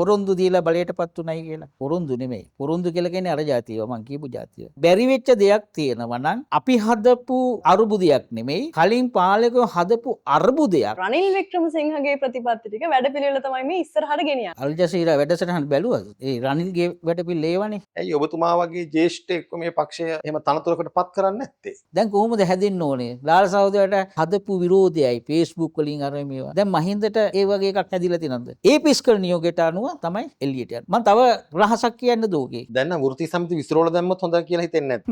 පොරොන්දු දීලා බලයටපත් උනායි කියලා. පොරොන්දු නෙමෙයි. පොරොන්දු කියලා කියන්නේ අර જાතියව මං කියපු જાතිය. බැරි වෙච්ච දෙයක් තියෙනවා නම් අපි හදපු අරුබුදයක් නෙමෙයි. කලින් පාලකව හදපු අර්බුදයක්. රනිල් වික්‍රමසිංහගේ ප්‍රතිපත්ති ටික වැඩපිළිවෙල තමයි මේ ඉස්සරහට ගෙනියන්නේ. අල් ජසීරා වැඩසටහන බැලුවද? ඒ රනිල්ගේ වැඩපිළිවෙල ඒවනේ. ඇයි ඔබතුමා වගේ ජ්‍යෙෂ්ඨයෙක්ව මේ පක්ෂය එහෙම තනතුරකට පත් කරන්නේ නැත්තේ? දැන් කොහොමද හැදෙන්න ඕනේ? ලාල් සහෝදරයට හදපු විරෝධයයි Facebook වලින් අර මේවා. දැන් මහින්දට ඒ වගේ එකක් හැදිලා තියෙනවද? ඒ පිස්කල් නියෝගයට අනුව තමයි එළියට යන්නේ. මම තව රහසක් කියන්න දෝකේ. දැන් නම් වෘත්තීය සමිති විසිරෝල දැම්මොත් හොඳයි කියලා හිතෙන්නේ නැද්ද?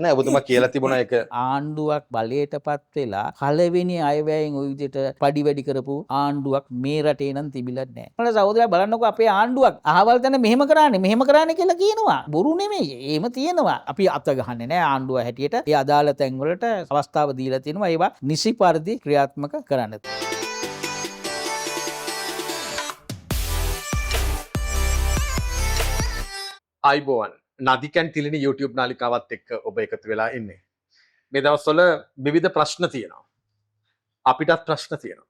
නෑ ඔබතුමා කියලා තිබුණා ඒක. ආණ්ඩුවක් බලයටපත් වෙලා පළවෙනි අයවැයෙන් ওই විදිහට පඩි වැඩි කරපු ආණ්ඩුවක් මේ රටේ නම් තිබිලා නැහැ. මල සහෝදරයා බලන්නකෝ අපේ ආණ්ඩුවක් අහවල් තැන මෙහෙම කරානේ කියලා කියනවා. බොරු නෙමෙයි. එහෙම තියෙනවා. අපි අත ගහන්නේ නැහැ ආණ්ඩුව හැටියට. ඒ අදාළ තැන්වලට අවස්ථාව දීලා තියෙනවා. ඒවා නිසි පරිදි ක්‍රියාත්මක කරන්න. අයිබෝවන් නදිකන් තිලිනි YouTube නාලිකාවත් එක්ක ඔබ එකතු වෙලා ඉන්නේ. මේ දවස්වල විවිධ ප්‍රශ්න තියෙනවා. අපිටත් ප්‍රශ්න තියෙනවා.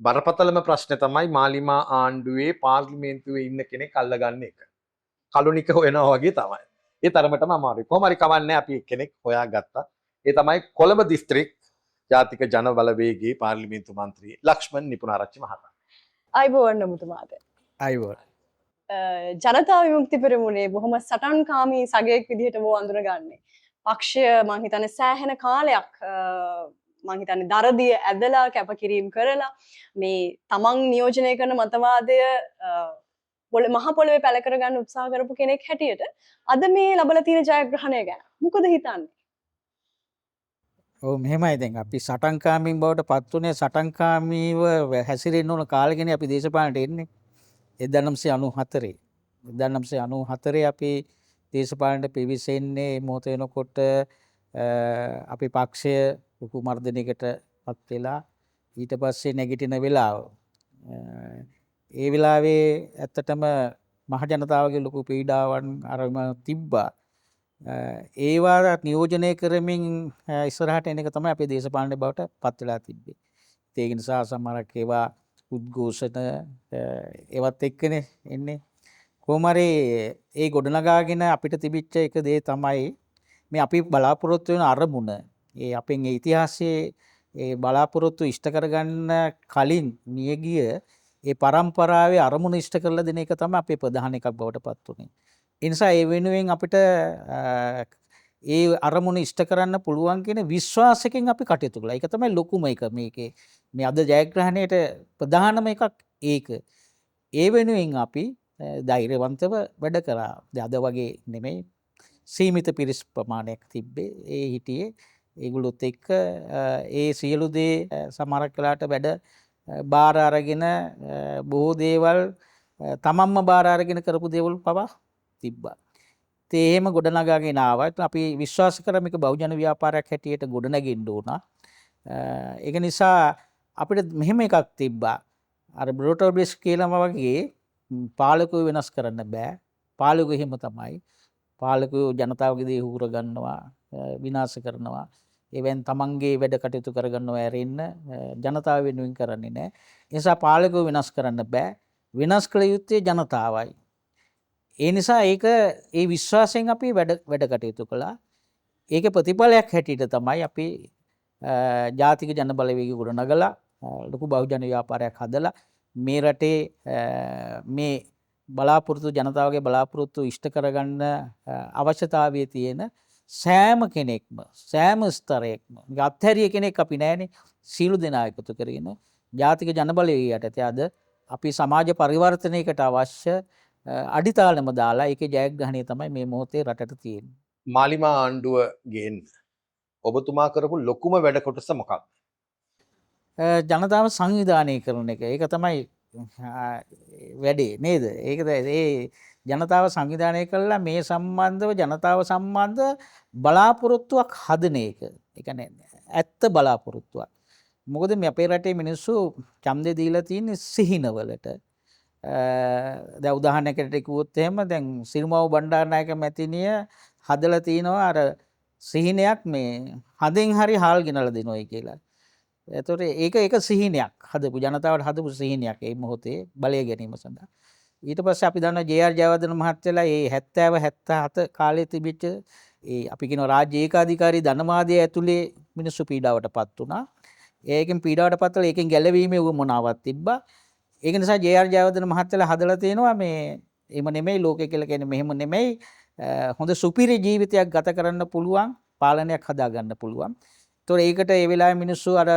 බරපතලම ප්‍රශ්නේ තමයි මාලිමා ආණ්ඩුවේ පාර්ලිමේන්තුවේ ඉන්න කෙනෙක් අල්ලගන්න එක. කලුනික හොයනවා වගේ තමයි. ඒ තරමටම අමාරුයි. කොහොම හරි කවන්නේ අපි කෙනෙක් හොයාගත්තා. ඒ තමයි කොළඹ දිස්ත්‍රික් ජාතික ජන බලවේගයේ පාර්ලිමේන්තු මන්ත්‍රී ලක්ෂ්මන් නිපුණාරච්චි මහතා. අයිබෝවන් නමුතුමාට. අයිබෝන්. ජනතා විමුක්ති පෙරමුණේ බොහොම සටන්කාමී සගයෙක් විදිහට වෝ අඳුරගන්නේ. පක්ෂය මං හිතන්නේ සෑහෙන කාලයක් මං හිතන්නේ දරදිය ඇදලා කැපකිරීම කරලා මේ තමන් නියෝජනය කරන මතවාදය මහ පොළවේ පැල කරගන්න උත්සාහ කරපු කෙනෙක් හැටියට අද මේ ලබලා තියෙන ජයග්‍රහණය ගැන මොකද හිතන්නේ? ඔව් මෙහෙමයි දැන් අපි සටන්කාමීන් බවට පත් උනේ සටන්කාමීව හැසිරෙන්න ඕන කාලෙකනේ අපි දේශපාලනට එන්නේ. 1994 1994 අපි දේශපාලනට පිවිසෙන්නේ මොහොත වෙනකොට අපි පක්ෂය ලොකු මර්ධනයකට පත් වෙලා ඊට පස්සේ නැගිටින වෙලාව ඒ වෙලාවේ ඇත්තටම මහ ජනතාවගේ ලොකු පීඩාවන් අරම තිබ්බා. ඒවා නියෝජනය කරමින් ඉස්සරහට එන එක තමයි අපේ දේශපාලනය බවට පත් වෙලා තිබ්බේ. ඒක නිසා සමහරක් ඒවා උද්ඝෝෂණ ඒවත් එක්කනේ එන්නේ. කොහොම හරි ඒ ගොඩනගාගෙන අපිට තිබිච්ච එක දේ තමයි මේ අපි බලාපොරොත්තු වෙන අරමුණ. ඒ අපෙන් ඒ ඉතිහාසයේ ඒ බලාපොරොත්තු ඉෂ්ට කරගන්න කලින් මියගිය ඒ පරම්පරාවේ අරමුණ ඉෂ්ට කරලා දෙන එක තමයි අපේ ප්‍රධාන එකක් බවට පත් උනේ. ඒ නිසා ඒ වෙනුවෙන් අපිට ඒ අරමුණ ඉෂ්ට කරන්න පුළුවන් කියන විශ්වාසයෙන් අපි කටයුතු කළා. ඒක තමයි ලොකුම එක මේකේ. මේ අද ජයග්‍රහණයට ප්‍රධානම එකක් ඒක. ඒ වෙනුවෙන් අපි ධෛර්යවන්තව වැඩ කරා. අද වගේ නෙමෙයි. සීමිත පිරිස් ප්‍රමාණයක් තිබ්බේ. ඒ හිටියේ ඒගොල්ලොත් එක්ක ඒ සියලු දේ සමහරක් වෙලාවට වැඩ බාර අරගෙන බොහෝ දේවල් තමන්ම බාර අරගෙන කරපු දේවල් පවා තිබ්බා. ඒ එහෙම ගොඩනගාගෙන ආවා. අපි විශ්වාස කරා මේක බහුජන ව්‍යාපාරයක් හැටියට ගොඩනගෙන්න ඕන. ඒක නිසා අපිට මෙහෙම එකක් තිබ්බා. අර බ්‍රෝටල් බ්‍රෙස් කියලාම වගේ පාලකව වෙනස් කරන්න බෑ. පාලකව එහෙම තමයි. පාලකව ජනතාවගේ දේ හුර ගන්නවා, විනාශ කරනවා. ඒවෙන් තමන්ගේ වැඩ කටයුතු කරගන්නවා ඇරෙන්න ජනතාව වෙනුවෙන් කරන්නේ නැහැ. ඒ නිසා පාලකව වෙනස් කරන්න බෑ. වෙනස් කළ යුත්තේ ජනතාවයි. ඒ නිසා ඒක ඒ විශ්වාසයෙන් අපි වැඩ කටයුතු කළා. ඒක ප්‍රතිඵලයක් හැටියට තමයි අපි ජාතික ජන බලවේගය ගොඩනගලා ලොකු බහුජන ව්‍යාපාරයක් හදලා මේ රටේ මේ බලාපොරොත්තු ජනතාවගේ බලාපොරොත්තු ඉෂ්ට කරගන්න අවශ්‍යතාවයේ තියෙන සෑම කෙනෙක්ම සෑම ස්තරයක්ම අත්හැරිය කෙනෙක් අපි නැහැනේ. සීළු දෙනා එකතු කරගෙන ජාතික ජන බලවේගය යටතේ අද අපි සමාජ පරිවර්තනයකට අවශ්‍ය අඩිතාලම දාලා ඒකේ ජයග්‍රහණය තමයි මේ මොහොතේ රටට තියෙන්නේ. මාලිමා ආණ්ඩුව ගේන්න ඔබතුමා කරපු ලොකුම වැඩ කොටස මොකක්ද? ජනතාව සංවිධානය කරන එක. ඒක තමයි වැඩේ නේද? ඒකද ඒ ජනතාව සංවිධානය කළා මේ සම්බන්ධව ජනතාව සම්බන්ධ බලාපොරොත්තුවක් හදන එක. ඒ කියන්නේ ඇත්ත බලාපොරොත්තුවක්. මොකද මේ අපේ රටේ මිනිස්සු ඡන්දේ දීලා තියෙන්නේ සිහිනවලට. දැන් උදාහරණයකට කිව්වොත් එහෙම දැන් සිරිමාව බණ්ඩාරනායක මැතිණිය හදලා තිනවා අර සිහිනයක් මේ හදෙන් හරි හාල් ගෙනලා දෙනවයි කියලා. එතකොට ඒක සිහිනයක් හදපු ජනතාවට හදපු සිහිනයක් ඒ මොහොතේ බලය ගැනීම සඳහා. ඊට පස්සේ අපි දන්නවා ජේ.ආර්. ජයවර්ධන මහත්තයලා මේ 70 77 කාලේ තිබිච්ච ඒ අපි කියන රාජ්‍ය ඒකාධිකාරී ධනමාදය ඇතුලේ මිනිස්සු පීඩාවටපත් වුණා. ඒකෙන් පීඩාවටපත් වෙලා ඒකෙන් ගැලවීමේ උවමනාවක් තිබ්බා. ඒක නිසා ජේ.ආර්. ජයවර්ධන මහත්තයලා හදලා තියෙනවා මේ එහෙම නෙමෙයි ලෝකය කියලා කියන්නේ මෙහෙම නෙමෙයි හොඳ සුපිරි ජීවිතයක් ගත කරන්න පුළුවන් පාලනයක් හදාගන්න පුළුවන්. ඒතකොට ඒකට ඒ වෙලාවේ මිනිස්සු අර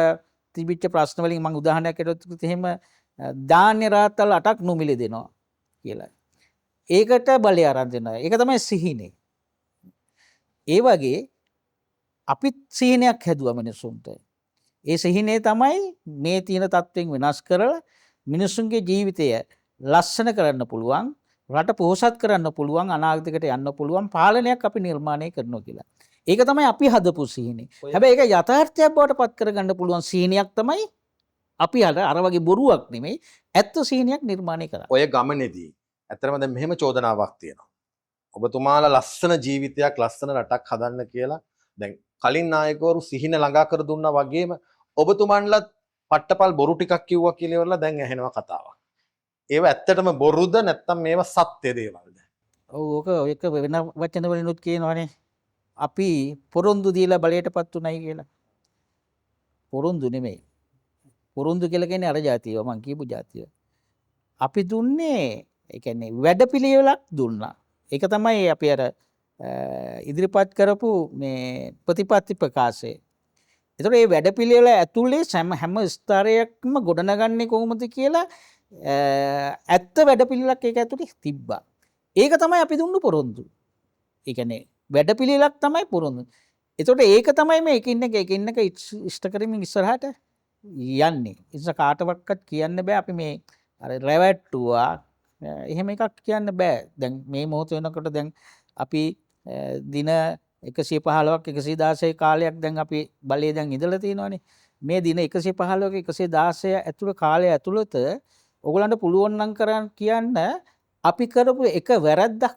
තිබිච්ච ප්‍රශ්න වලින් මම උදාහරණයක් හිතුවොත් එහෙම ධාන්‍ය රාත්තල් 8ක් නොමිලේ දෙනවා කියලා. ඒකට බලය අරන් දෙනවා. ඒක තමයි සිහිනේ. ඒ වගේ අපිත් සිහිනයක් හැදුවා මිනිසුන්ට. ඒ සිහිනේ තමයි මේ තියෙන තත්ත්වෙන් වෙනස් කරලා මිනිසුන්ගේ ජීවිතය ලස්සන කරන්න පුළුවන්, රට පොහොසත් කරන්න පුළුවන්, අනාගතයකට යන්න පුළුවන් පාලනයක් අපි නිර්මාණය කරනවා කියලා. ඒක තමයි අපි හදපු සිහිනේ. හැබැයි ඒක යථාර්ථයක් බවට පත් කරගන්න පුළුවන් සිහිනයක් තමයි අපි අර වගේ බොරුවක් නෙමෙයි ඇත්ත සිහිනයක් නිර්මාණය කරා. ඔය ගමනේදී ඇත්තටම දැන් මෙහෙම චෝදනාවක් තියෙනවා. ඔබතුමාලා ලස්සන ජීවිතයක් ලස්සන රටක් හදන්න කියලා දැන් කලින් නායකවරු සිහින ළඟා කර දුන්නා වගේම ඔබතුමන්ලත් පට්ටපල් බොරු ටිකක් කිව්වා කියලා ඉවරලා දැන් ඇහෙනවා කතාවක්. ඒව ඇත්තටම බොරුද නැත්නම් මේවා සත්‍ය දේවල්ද? ඔව් ඒක වෙන වචන වලිනුත් කියනවානේ. අපි පොරොන්දු දීලා බලයටපත් උනායි කියලා. පොරොන්දු නෙමෙයි. පොරොන්දු කියලා කියන්නේ අර જાතියව මං කියපු જાතිය. අපි දුන්නේ ඒ කියන්නේ වැඩපිළිවෙලක් දුන්නා. ඒක තමයි අපි අර ඉදිරිපත් කරපු මේ ප්‍රතිපත්ති ප්‍රකාශය. ඒතකොට මේ වැඩපිළිවෙල ඇතුලේ හැම ස්තරයක්ම ගොඩනගන්නේ කොහොමද කියලා ඇත්ත වැඩපිළිවෙලක් ඒක ඇතුලේ තිබ්බා. ඒක තමයි අපි දුන්නු පොරොන්දු. ඒ කියන්නේ වැඩපිළිවෙලක් තමයි පොරොන්දු. ඒතකොට ඒක තමයි මේ එකින් එක ඉෂ්ට කරමින් ඉස්සරහට යන්නේ. ඉතින් කාටවත් කියන්න බෑ අපි මේ අර රැවට්ටුවා එහෙම එකක් කියන්න බෑ. දැන් මේ මොහොත වෙනකොට දැන් අපි දින 115ක් 116 කාලයක් දැන් අපි බලයේ දැන් ඉඳලා තියෙනවානේ. මේ දින 115ක 116 ඇතුළත කාලය ඇතුළත ඔයගලන්ට පුළුවන් නම් කරන් කියන්න අපි කරපු එක වැරද්දක්.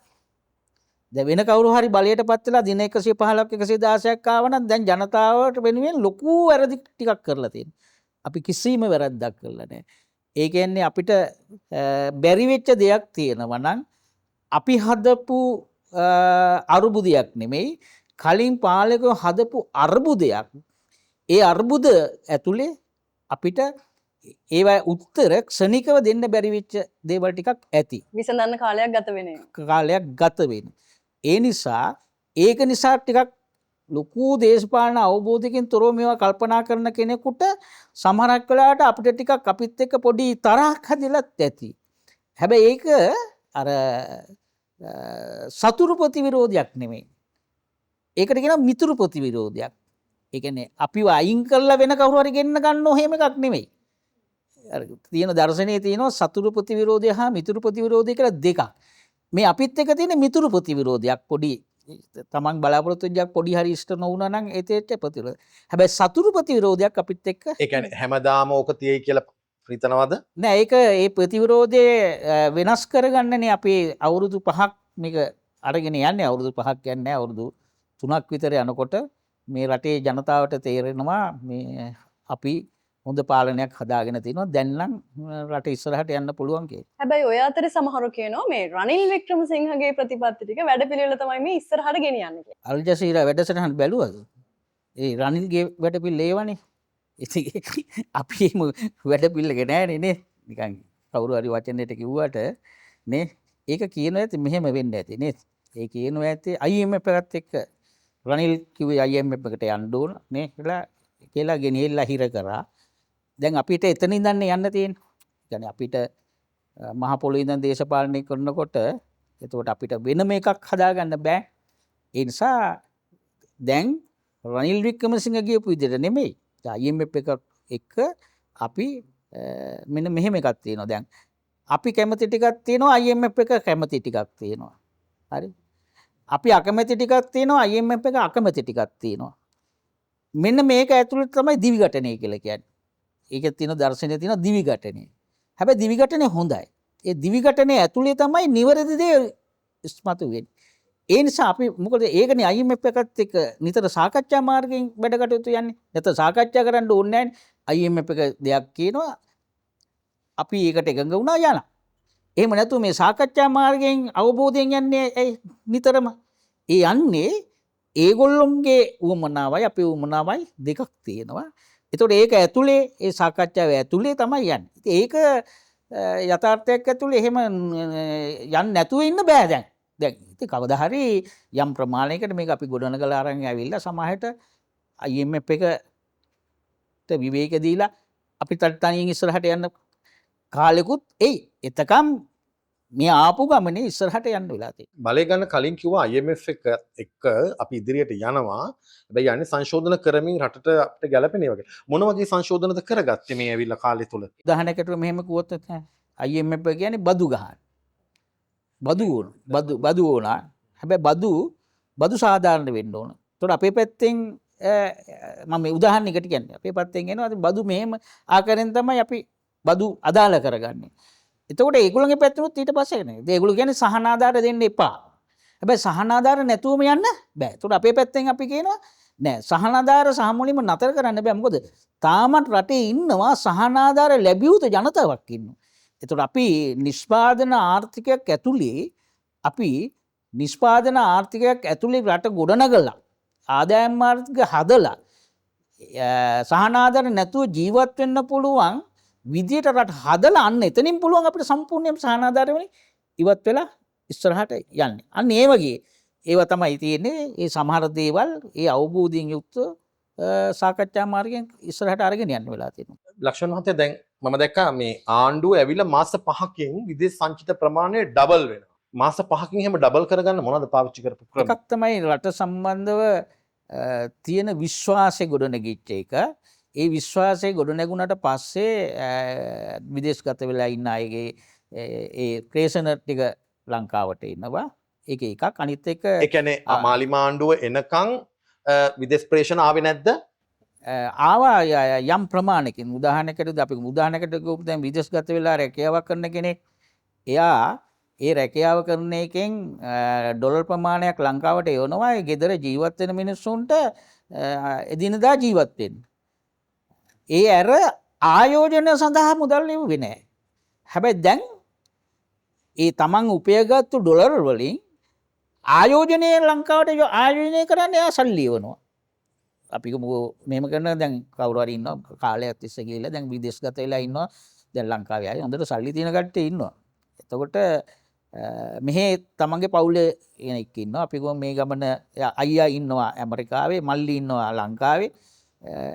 දැන් වෙන කවුරු හරි බලයටපත් වෙලා දින 115ක් 116ක් ආවනම් දැන් ජනතාවට වෙනුවෙන් ලොකු වැරදි ටිකක් කරලා තියෙනවා. අපි කිසිම වැරද්දක් කරලා නැහැ. ඒ කියන්නේ අපිට බැරි වෙච්ච දෙයක් තියෙනවා නම් අපි හදපු අරුබුදයක් නෙමෙයි කලින් පාලකව හදපු අර්බුදයක්. ඒ අර්බුද ඇතුලේ අපිට ඒවා උත්තර ක්ෂණිකව දෙන්න බැරි වෙච්ච දේවල් ටිකක් ඇති. විසඳන්න කාලයක් ගත වෙන්නේ. කාලයක් ගත වෙන්නේ. ඒ නිසා ඒක නිසා ටිකක් ලොකු දේශපාලන අවබෝධයකින් තොරව මේවා කල්පනා කරන කෙනෙකුට සමහරක් වෙලාවට අපිට ටිකක් අපිත් එක්ක පොඩි තරහක් හැදිලත් ඇති. හැබැයි ඒක අර සතුරු ප්‍රතිවිරෝධයක් නෙමෙයි. ඒකට කියනවා මිතුරු ප්‍රතිවිරෝධයක්. ඒ කියන්නේ අපිව අයින් කරලා වෙන කවුරු හරි ගෙන්න ගන්නෝ එහෙම එකක් නෙමෙයි. අර තියෙන දර්ශනයේ තියෙනවා සතුරු ප්‍රතිවිරෝධය හා මිතුරු ප්‍රතිවිරෝධය කියලා දෙකක්. මේ අපිත් එක්ක තියෙන මිතුරු ප්‍රතිවිරෝධයක් පොඩි තමන් බලාපොරොත්තු වෙච්ච පොඩි හරි ඉෂ්ට නොවුනා නම් ඒතේට ප්‍රතිවිරෝධ. හැබැයි සතුරු ප්‍රතිවිරෝධයක් අපිත් එක්ක ඒ කියන්නේ හැමදාම ඕක තියෙයි කියලා හිතනවද? නෑ ඒක ඒ ප්‍රතිවිරෝධය වෙනස් කරගන්නනේ අපි අවුරුදු 5ක් මේක අරගෙන යන්නේ. අවුරුදු 5ක් යන්නේ අවුරුදු 3ක් විතර යනකොට මේ රටේ ජනතාවට තේරෙනවා මේ අපි හොඳ පාලනයක් හදාගෙන තිනවා. දැන් නම් රට ඉස්සරහට යන්න පුළුවන් කියලා. හැබැයි ඔය අතරේ සමහරු කියනවා මේ රනිල් වික්‍රමසිංහගේ ප්‍රතිපත්ති ටික වැඩපිළිවෙල තමයි මේ ඉස්සරහට ගෙනියන්නේ කියලා. අල් ජසීරා වැඩසටහන බැලුවද? ඒ රනිල්ගේ වැඩපිළිවෙල ඒවනේ. ඉතින් අපි එහෙම වැඩපිළිවෙලක නෑනේ නේ. නිකන් කවුරු හරි වචනෙට කිව්වට නේ ඒක කියනවා ඇති මෙහෙම වෙන්න ඇති නේ. ඒ කියනවා ඇති IMF එකත් එක්ක රනිල් කිව්වේ IMF එකට යන්න ඕන නේ කියලා ගෙනියලා හිර කරා. දැන් අපිට එතන ඉඳන් යන්න තියෙන්නේ. يعني අපිට මහ පොළොවේ ඉඳන් දේශපාලනය කරනකොට එතකොට අපිට වෙනම එකක් හදාගන්න බෑ. ඒ නිසා දැන් රනිල් වික්‍රමසිංහ කියපු විදිහට නෙමෙයි. IMF එක අපි මෙන්න මෙහෙම එකක් තියෙනවා. දැන් අපි කැමති ටිකක් තියෙනවා IMF එක කැමති ටිකක් තියෙනවා. හරි? අපි අකමැති ටිකක් තියෙනවා IMF එක අකමැති ටිකක් තියෙනවා. මෙන්න මේක ඇතුළත තමයි දිවිගටනය කියලා කියන්නේ. ඒකේ තියෙන දර්ශනයේ තියෙන දිවිගටනය. හැබැයි දිවිගටනය හොඳයි. ඒ දිවිගටනය ඇතුලේ තමයි නිවැරදි දේ ඉස්මතු වෙන්නේ. ඒ නිසා අපි මොකද ඒකනේ IMF එකත් එක්ක නිතර සාකච්ඡා මාර්ගයෙන් වැඩ කටයුතු යන්නේ. නැත්නම් සාකච්ඡා කරන්න ඕනේ නැහැ. IMF එක දෙයක් කියනවා අපි ඒකට එකඟ වුණා යනවා. එහෙම නැතුව මේ සාකච්ඡා මාර්ගයෙන් අවබෝධයෙන් යන්නේ ඇයි නිතරම? ඒ යන්නේ ඒගොල්ලොන්ගේ උවමනාවයි අපේ උවමනාවයි දෙකක් තියෙනවා. එතකොට ඒක ඇතුලේ ඒ සාකච්ඡාව ඇතුලේ තමයි යන්නේ. ඉතින් ඒක යථාර්ථයක් ඇතුලේ එහෙම යන්නේ නැතුව ඉන්න බෑ දැන්. දැන් ඉතින් කවදා හරි යම් ප්‍රමාණයකට මේක අපි ගොඩනගලා අරන් ඇවිල්ලා සමාහයට IMF එකට විවේක දීලා අපි තනියෙන් ඉස්සරහට යන්න කාලෙකුත් එයි. එතකම් මේ ආපු ගමනේ ඉස්සරහට යන්න වෙලා තියෙනවා. බලය ගන්න කලින් කිව්වා IMF එක්ක අපි ඉදිරියට යනවා. හැබැයි යන්නේ සංශෝධන කරමින් රටට අපිට ගැලපෙනේ වගේ. මොන වගේ සංශෝධනද කරගත්තේ මේ ඇවිල්ලා කාලය තුල? උදාහරණයකට මෙහෙම කිව්වොත් IMF කියන්නේ බදු ගහන. බදු ඕනා. හැබැයි බදු සාධාරණ වෙන්න ඕන. ඒතකොට අපේ පැත්තෙන් මම මේ උදාහරණයකට කියන්නේ අපේ පැත්තෙන් එනවා බදු මෙහෙම ආකාරයෙන් තමයි අපි බදු අදාළ කරගන්නේ. එතකොට ඒගොල්ලන්ගේ පැත්තෙනුත් ඊට පස්සේ නේ. ඒගොල්ලෝ කියන්නේ සහනාධාර දෙන්න එපා. හැබැයි සහනාධාර නැතුවම යන්න බෑ. එතකොට අපේ පැත්තෙන් අපි කියනවා නෑ සහනාධාර සාමුලින්ම නතර කරන්න බෑ. මොකද තාමත් රටේ ඉන්නවා සහනාධාර ලැබියුත ජනතාවක් ඉන්නවා. එතකොට අපි නිෂ්පාදන ආර්ථිකයක් ඇතුලේ රට ගොඩනගලා ආදායම් මාර්ග හදලා සහනාධාර නැතුව ජීවත් වෙන්න පුළුවන් විදියට රට හදලා අන්න එතනින් පුළුවන් අපිට සම්පූර්ණයෙන්ම සහනාධාර වලින් ඉවත් වෙලා ඉස්සරහට යන්නේ. අන්න ඒ වගේ ඒවා තමයි තියෙන්නේ. ඒ සමහර දේවල් ඒ අවබෝධයෙන් යුක්ත සාකච්ඡා මාර්ගයෙන් ඉස්සරහට අරගෙන යන්න වෙලා තියෙනවා. ලක්ෂණ මහත්තයා දැන් මම දැක්කා මේ ආණ්ඩුව ඇවිල්ලා මාස 5කින් විදේශ සංචිත ප්‍රමාණය ඩබල් වෙනවා. මාස 5කින් එහෙම ඩබල් කරගන්න මොනවද පාවිච්චි කරපු ක්‍රම? එකක් තමයි රට සම්බන්ධව තියෙන විශ්වාසය ගොඩනැගිච්ච එක. ඒ විශ්වාසය ගොඩනැගුණට පස්සේ විදේශගත වෙලා ඉන්න අයගේ ඒ ක්‍රේෂණ ටික ලංකාවට එනවා. ඒක එකක්. අනිත් එක ඒ කියන්නේ මාලිමා ආණ්ඩුව එනකන් විදේශ ප්‍රේෂණ ආවේ නැද්ද? ආවා යම් ප්‍රමාණයකින්. උදාහරණයකට අපි ගිහුවොත් දැන් විදේශගත වෙලා රැකියාවක් කරන කෙනෙක් එයා ඒ රැකියාව කරන එකෙන් ඩොලර් ප්‍රමාණයක් ලංකාවට එවනවා. ඒ ගෙදර ජීවත් වෙන මිනිස්සුන්ට එදිනදා ජීවත් වෙන්න. ඒ ඇර ආයෝජන සඳහා මුදල් ලැබුවේ නැහැ. හැබැයි දැන් ඒ තමන් උපයගත්තු ඩොලර් වලින් ආයෝජනය ලංකාවට ආයෝජනය කරන්න එයා සල්ලි එවනවා. අපි මෙහෙම කරන දැන් කවුරු හරි ඉන්නවා කාලයක් තිස්සේ ගිහලා දැන් විදේශගත වෙලා ඉන්නවා. දැන් ලංකාවේ අය හොඳට සල්ලි තියෙන කට්ටිය ඉන්නවා. එතකොට මෙහෙ තමන්ගේ පවුලේ කෙනෙක් ඉන්නවා. අපි මේ ගමන අයියා ඉන්නවා ඇමරිකාවේ, මල්ලි ඉන්නවා ලංකාවේ.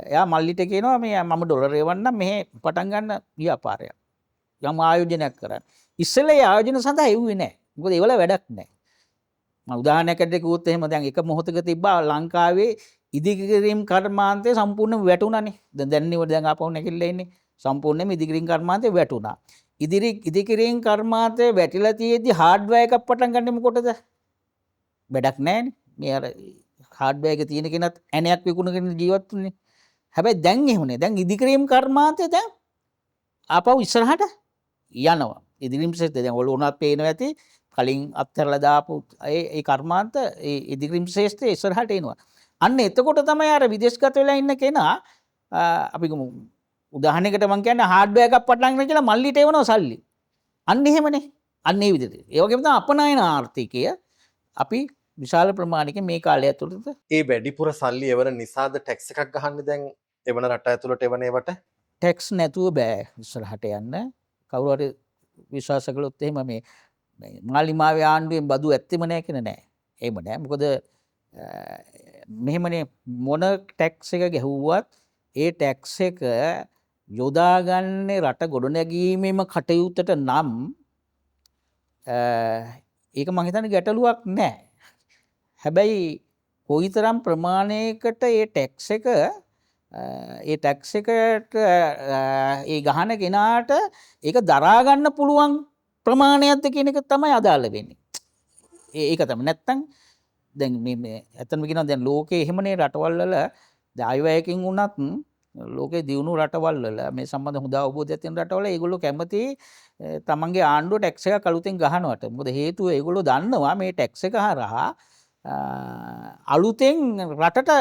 එයා මල්ලිට කියනවා මේ මම ඩොලර් එවන්නම් මෙහෙ පටන් ගන්න ව්‍යාපාරයක්. යම් ආයෝජනයක් කරන්න. ඉස්සෙල්ලා ඒ ආයෝජන සඳහා එව්වේ නැහැ. මොකද ඒවල වැඩක් නැහැ. මම උදාහරණයකට කිව්වොත් එහෙම දැන් එක මොහොතක තිබ්බා ලංකාවේ ඉදිකිරීම් කර්මාන්තය සම්පූර්ණයෙන් වැටුණානේ. දැන් දැන් ආපහු නැගිටලා ඉන්නේ. සම්පූර්ණයෙන්ම ඉදිකිරීම් කර්මාන්තය වැටුණා. ඉදිකිරීම් කර්මාන්තය වැටිලා තියෙද්දි හાર્ඩ්වෙයාර් එකක් පටන් ගන්න මොකටද? වැඩක් නැහැනේ. මේ අර හાર્ඩ්වෙයාර් එක තියෙන කෙනත් ඇණයක් විකුණගෙන ජීවත් වෙන්නේ. හැබැයි දැන් එහෙමනේ. දැන් ඉදිකිරීම් කර්මාන්තය දැන් ආපහු ඉස්සරහට යනවා. ඉදිකිරීම් ශේෂ්ත්‍රය දැන් ඔළුණත් පේනවා ඇති. කලින් අත්හැරලා දාපු ඒ කර්මාන්ත ඒ ඉදිකිරීම් ශේෂ්ත්‍රය ඉස්සරහට එනවා. අන්න එතකොට තමයි අර විදේශගත වෙලා ඉන්න කෙනා අපි උදාහරණයකට මම කියන්නේ හાર્ඩ්වෙයාර් එකක් පටන් ගන්න කියලා මල්ලිට එවනවා සල්ලි. අන්න එහෙමනේ. අන්න ඒ විදිහට. ඒ වගේම තමයි අපනයන ආර්ථිකය අපි විශාල ප්‍රමාණයකින් මේ කාලය ඇතුළත ඒ වැඩිපුර සල්ලි එවන නිසාද ටැක්ස් එකක් ගහන්නේ දැන් එවන රට ඇතුළට එවන ඒවට? ටැක්ස් නැතුව බෑ ඉස්සරහට යන්න. කවුරු හරි විශ්වාස කළොත් එහෙම මේ මාලිමාවේ ආණ්ඩුවෙන් බදු ඇත්තෙම නැහැ කියන නෑ. එහෙම නෑ. මොකද මෙහෙමනේ මොන ටැක්ස් එක ගැහුවත් ඒ ටැක්ස් එක යොදාගන්නේ රට ගොඩනැගීමේම කටයුත්තට නම් ඒක මං හිතන්නේ ගැටලුවක් නෑ. හැබැයි කොයිතරම් ප්‍රමාණයකට ඒ ටැක්ස් එකට ඒ ගහන කෙනාට ඒක දරා ගන්න පුළුවන් ප්‍රමාණයක්ද කියන එක තමයි අදාළ වෙන්නේ. ඒක තමයි. නැත්තම් දැන් මේ ඇත්තම කියනවා දැන් ලෝකේ එහෙමනේ රටවල් වල අයවැයකින් වුණත් ලෝකේ දියුණු රටවල් වල මේ සම්බන්ධ හොඳ අවබෝධයක් තියෙන රටවල ඒගොල්ලෝ කැමති තමන්ගේ ආණ්ඩුව ටැක්ස් එක අලුතෙන් ගහනවට. මොකද හේතුව ඒගොල්ලෝ දන්නවා මේ ටැක්ස් එක හරහා අලුතෙන් රටට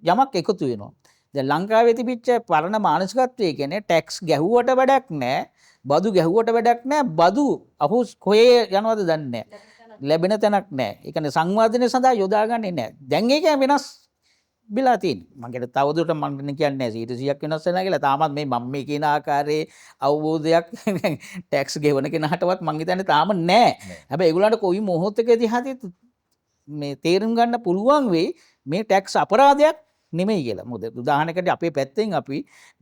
යමක් එකතු වෙනවා. දැන් ලංකාවේ තිබිච්ච පරණ මානසිකත්වය කියන්නේ ටැක්ස් ගැහුවට වැඩක් නැහැ, බදු ගැහුවට වැඩක් නැහැ, බදු අපුස් කොහේ යනවද දන්නේ නැහැ, ලැබෙන තැනක් නැහැ. ඒ කියන්නේ සංවර්ධනය සඳහා යොදාගන්නේ නැහැ. දැන් ඒක වෙනස් වෙලා තියෙනවා. මම කියන්නේ තවදුරට මම කියන්නේ 100ක් වෙනස් වෙනවා කියලා. තාමත් මේ මම මේ කියන ආකාරයේ අවබෝධයක් ටැක්ස් ගෙවන කෙනාටවත් මම හිතන්නේ තාම නැහැ. හැබැයි ඒගොල්ලන්ට කොයි මොහොතකදී හරි මේ තේරුම් ගන්න පුළුවන් වෙයි මේ ටැක්ස් අපරාධයක් නෙමෙයි කියලා. මොකද උදාහරණයකට අපේ පැත්තෙන් අපි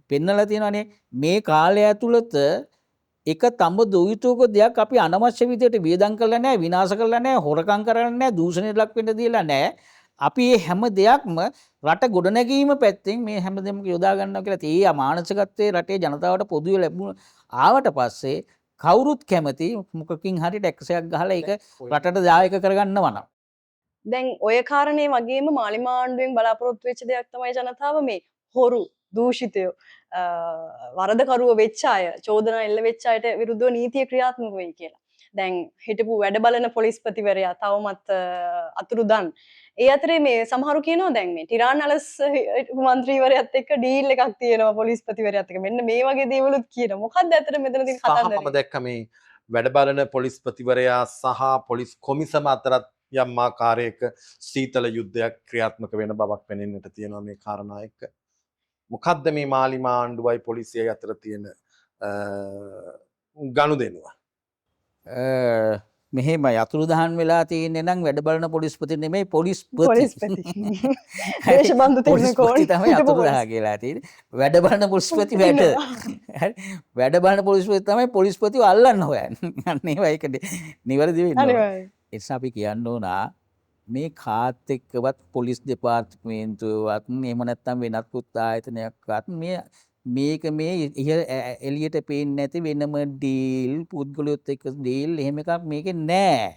පෙන්නලා තියෙනවානේ මේ කාලය ඇතුළත එක තඹ දුවිතුක දෙයක් අපි අනවශ්‍ය විදිහට වියදම් කරලා නැහැ, විනාශ කරලා නැහැ, හොරකම් කරලා නැහැ, දූෂණයට ලක් වෙන්න දීලා නැහැ. අපි මේ හැම දෙයක්ම රට ගොඩනැගීම පැත්තෙන් මේ හැම දෙයක්ම යොදා ගන්නවා කියලා. ඒ මානසිකත්වයේ රටේ ජනතාවට පොදුවේ ලැබුණ ආවට පස්සේ කවුරුත් කැමති මොකකින් හරි ටැක්ස් එකක් ගහලා ඒක රටට දායක කරගන්නවා නම්. දැන් ඔය කාරණේ වගේම මාලිමාණ්ඩුවෙන් බලාපොරොත්තු වෙච්ච දෙයක් තමයි ජනතාව මේ හොරු දූෂිතයෝ වරදකරුව වෙච්ච අය චෝදනා එල්ල වෙච්ච අයට විරුද්ධව නීතිය ක්‍රියාත්මක වෙයි කියලා. දැන් හිටපු වැඩ බලන පොලිස්පතිවරයා තවමත් අතුරුදන්. ඒ අතරේ මේ සමහරු කියනවා දැන් මේ ටිරාන් අලස් මන්ත්‍රීවරයාත් එක්ක ඩීල් එකක් තියෙනවා පොලිස්පතිවරයාත් එක්ක. මෙන්න මේ වගේ දේවලුත් කියනවා. මොකක්ද ඇත්තට මෙතන තියෙන කතන්දරේ? මම දැක්ක මේ වැඩ බලන පොලිස්පතිවරයා සහ පොලිස් කොමිසම අතරත් යම් ආකාරයක සීතල යුද්ධයක් ක්‍රියාත්මක වෙන බවක් පෙනෙන්නට තියෙනවා මේ කාරණා එක්ක. මොකද්ද මේ මාලිමා ආණ්ඩුවයි පොලිසියයි අතර තියෙන ගනුදෙනුව? මෙහෙම යතුරුදහන් වෙලා තියෙන්නේ නම් වැඩ බලන පොලිස්පති නෙමෙයි පොලිස්පති. දේශබන්දු පොලිස්පති තමයි යතුරුදහන් කියලා තියෙන්නේ. වැඩ බලන පොලිස්පති වැඩ. වැඩ බලන පොලිස්පති තමයි පොලිස්පතිව අල්ලන්න හොයන්නේ. අන්න ඒවා ඒක නිවැරදි වෙන්න ඕනේ. ඒ නිසා අපි කියන්න ඕන මේ කාත් එක්කවත් පොලිස් දෙපාර්තමේන්තුවවත් එහෙම නැත්නම් වෙනත් පුත් ආයතනයක්වත් මේක මේ එළියට පේන්නේ නැති වෙනම ඩීල් පුද්ගලයොත් එක්ක ඩීල් එහෙම එකක් මේකේ නැහැ.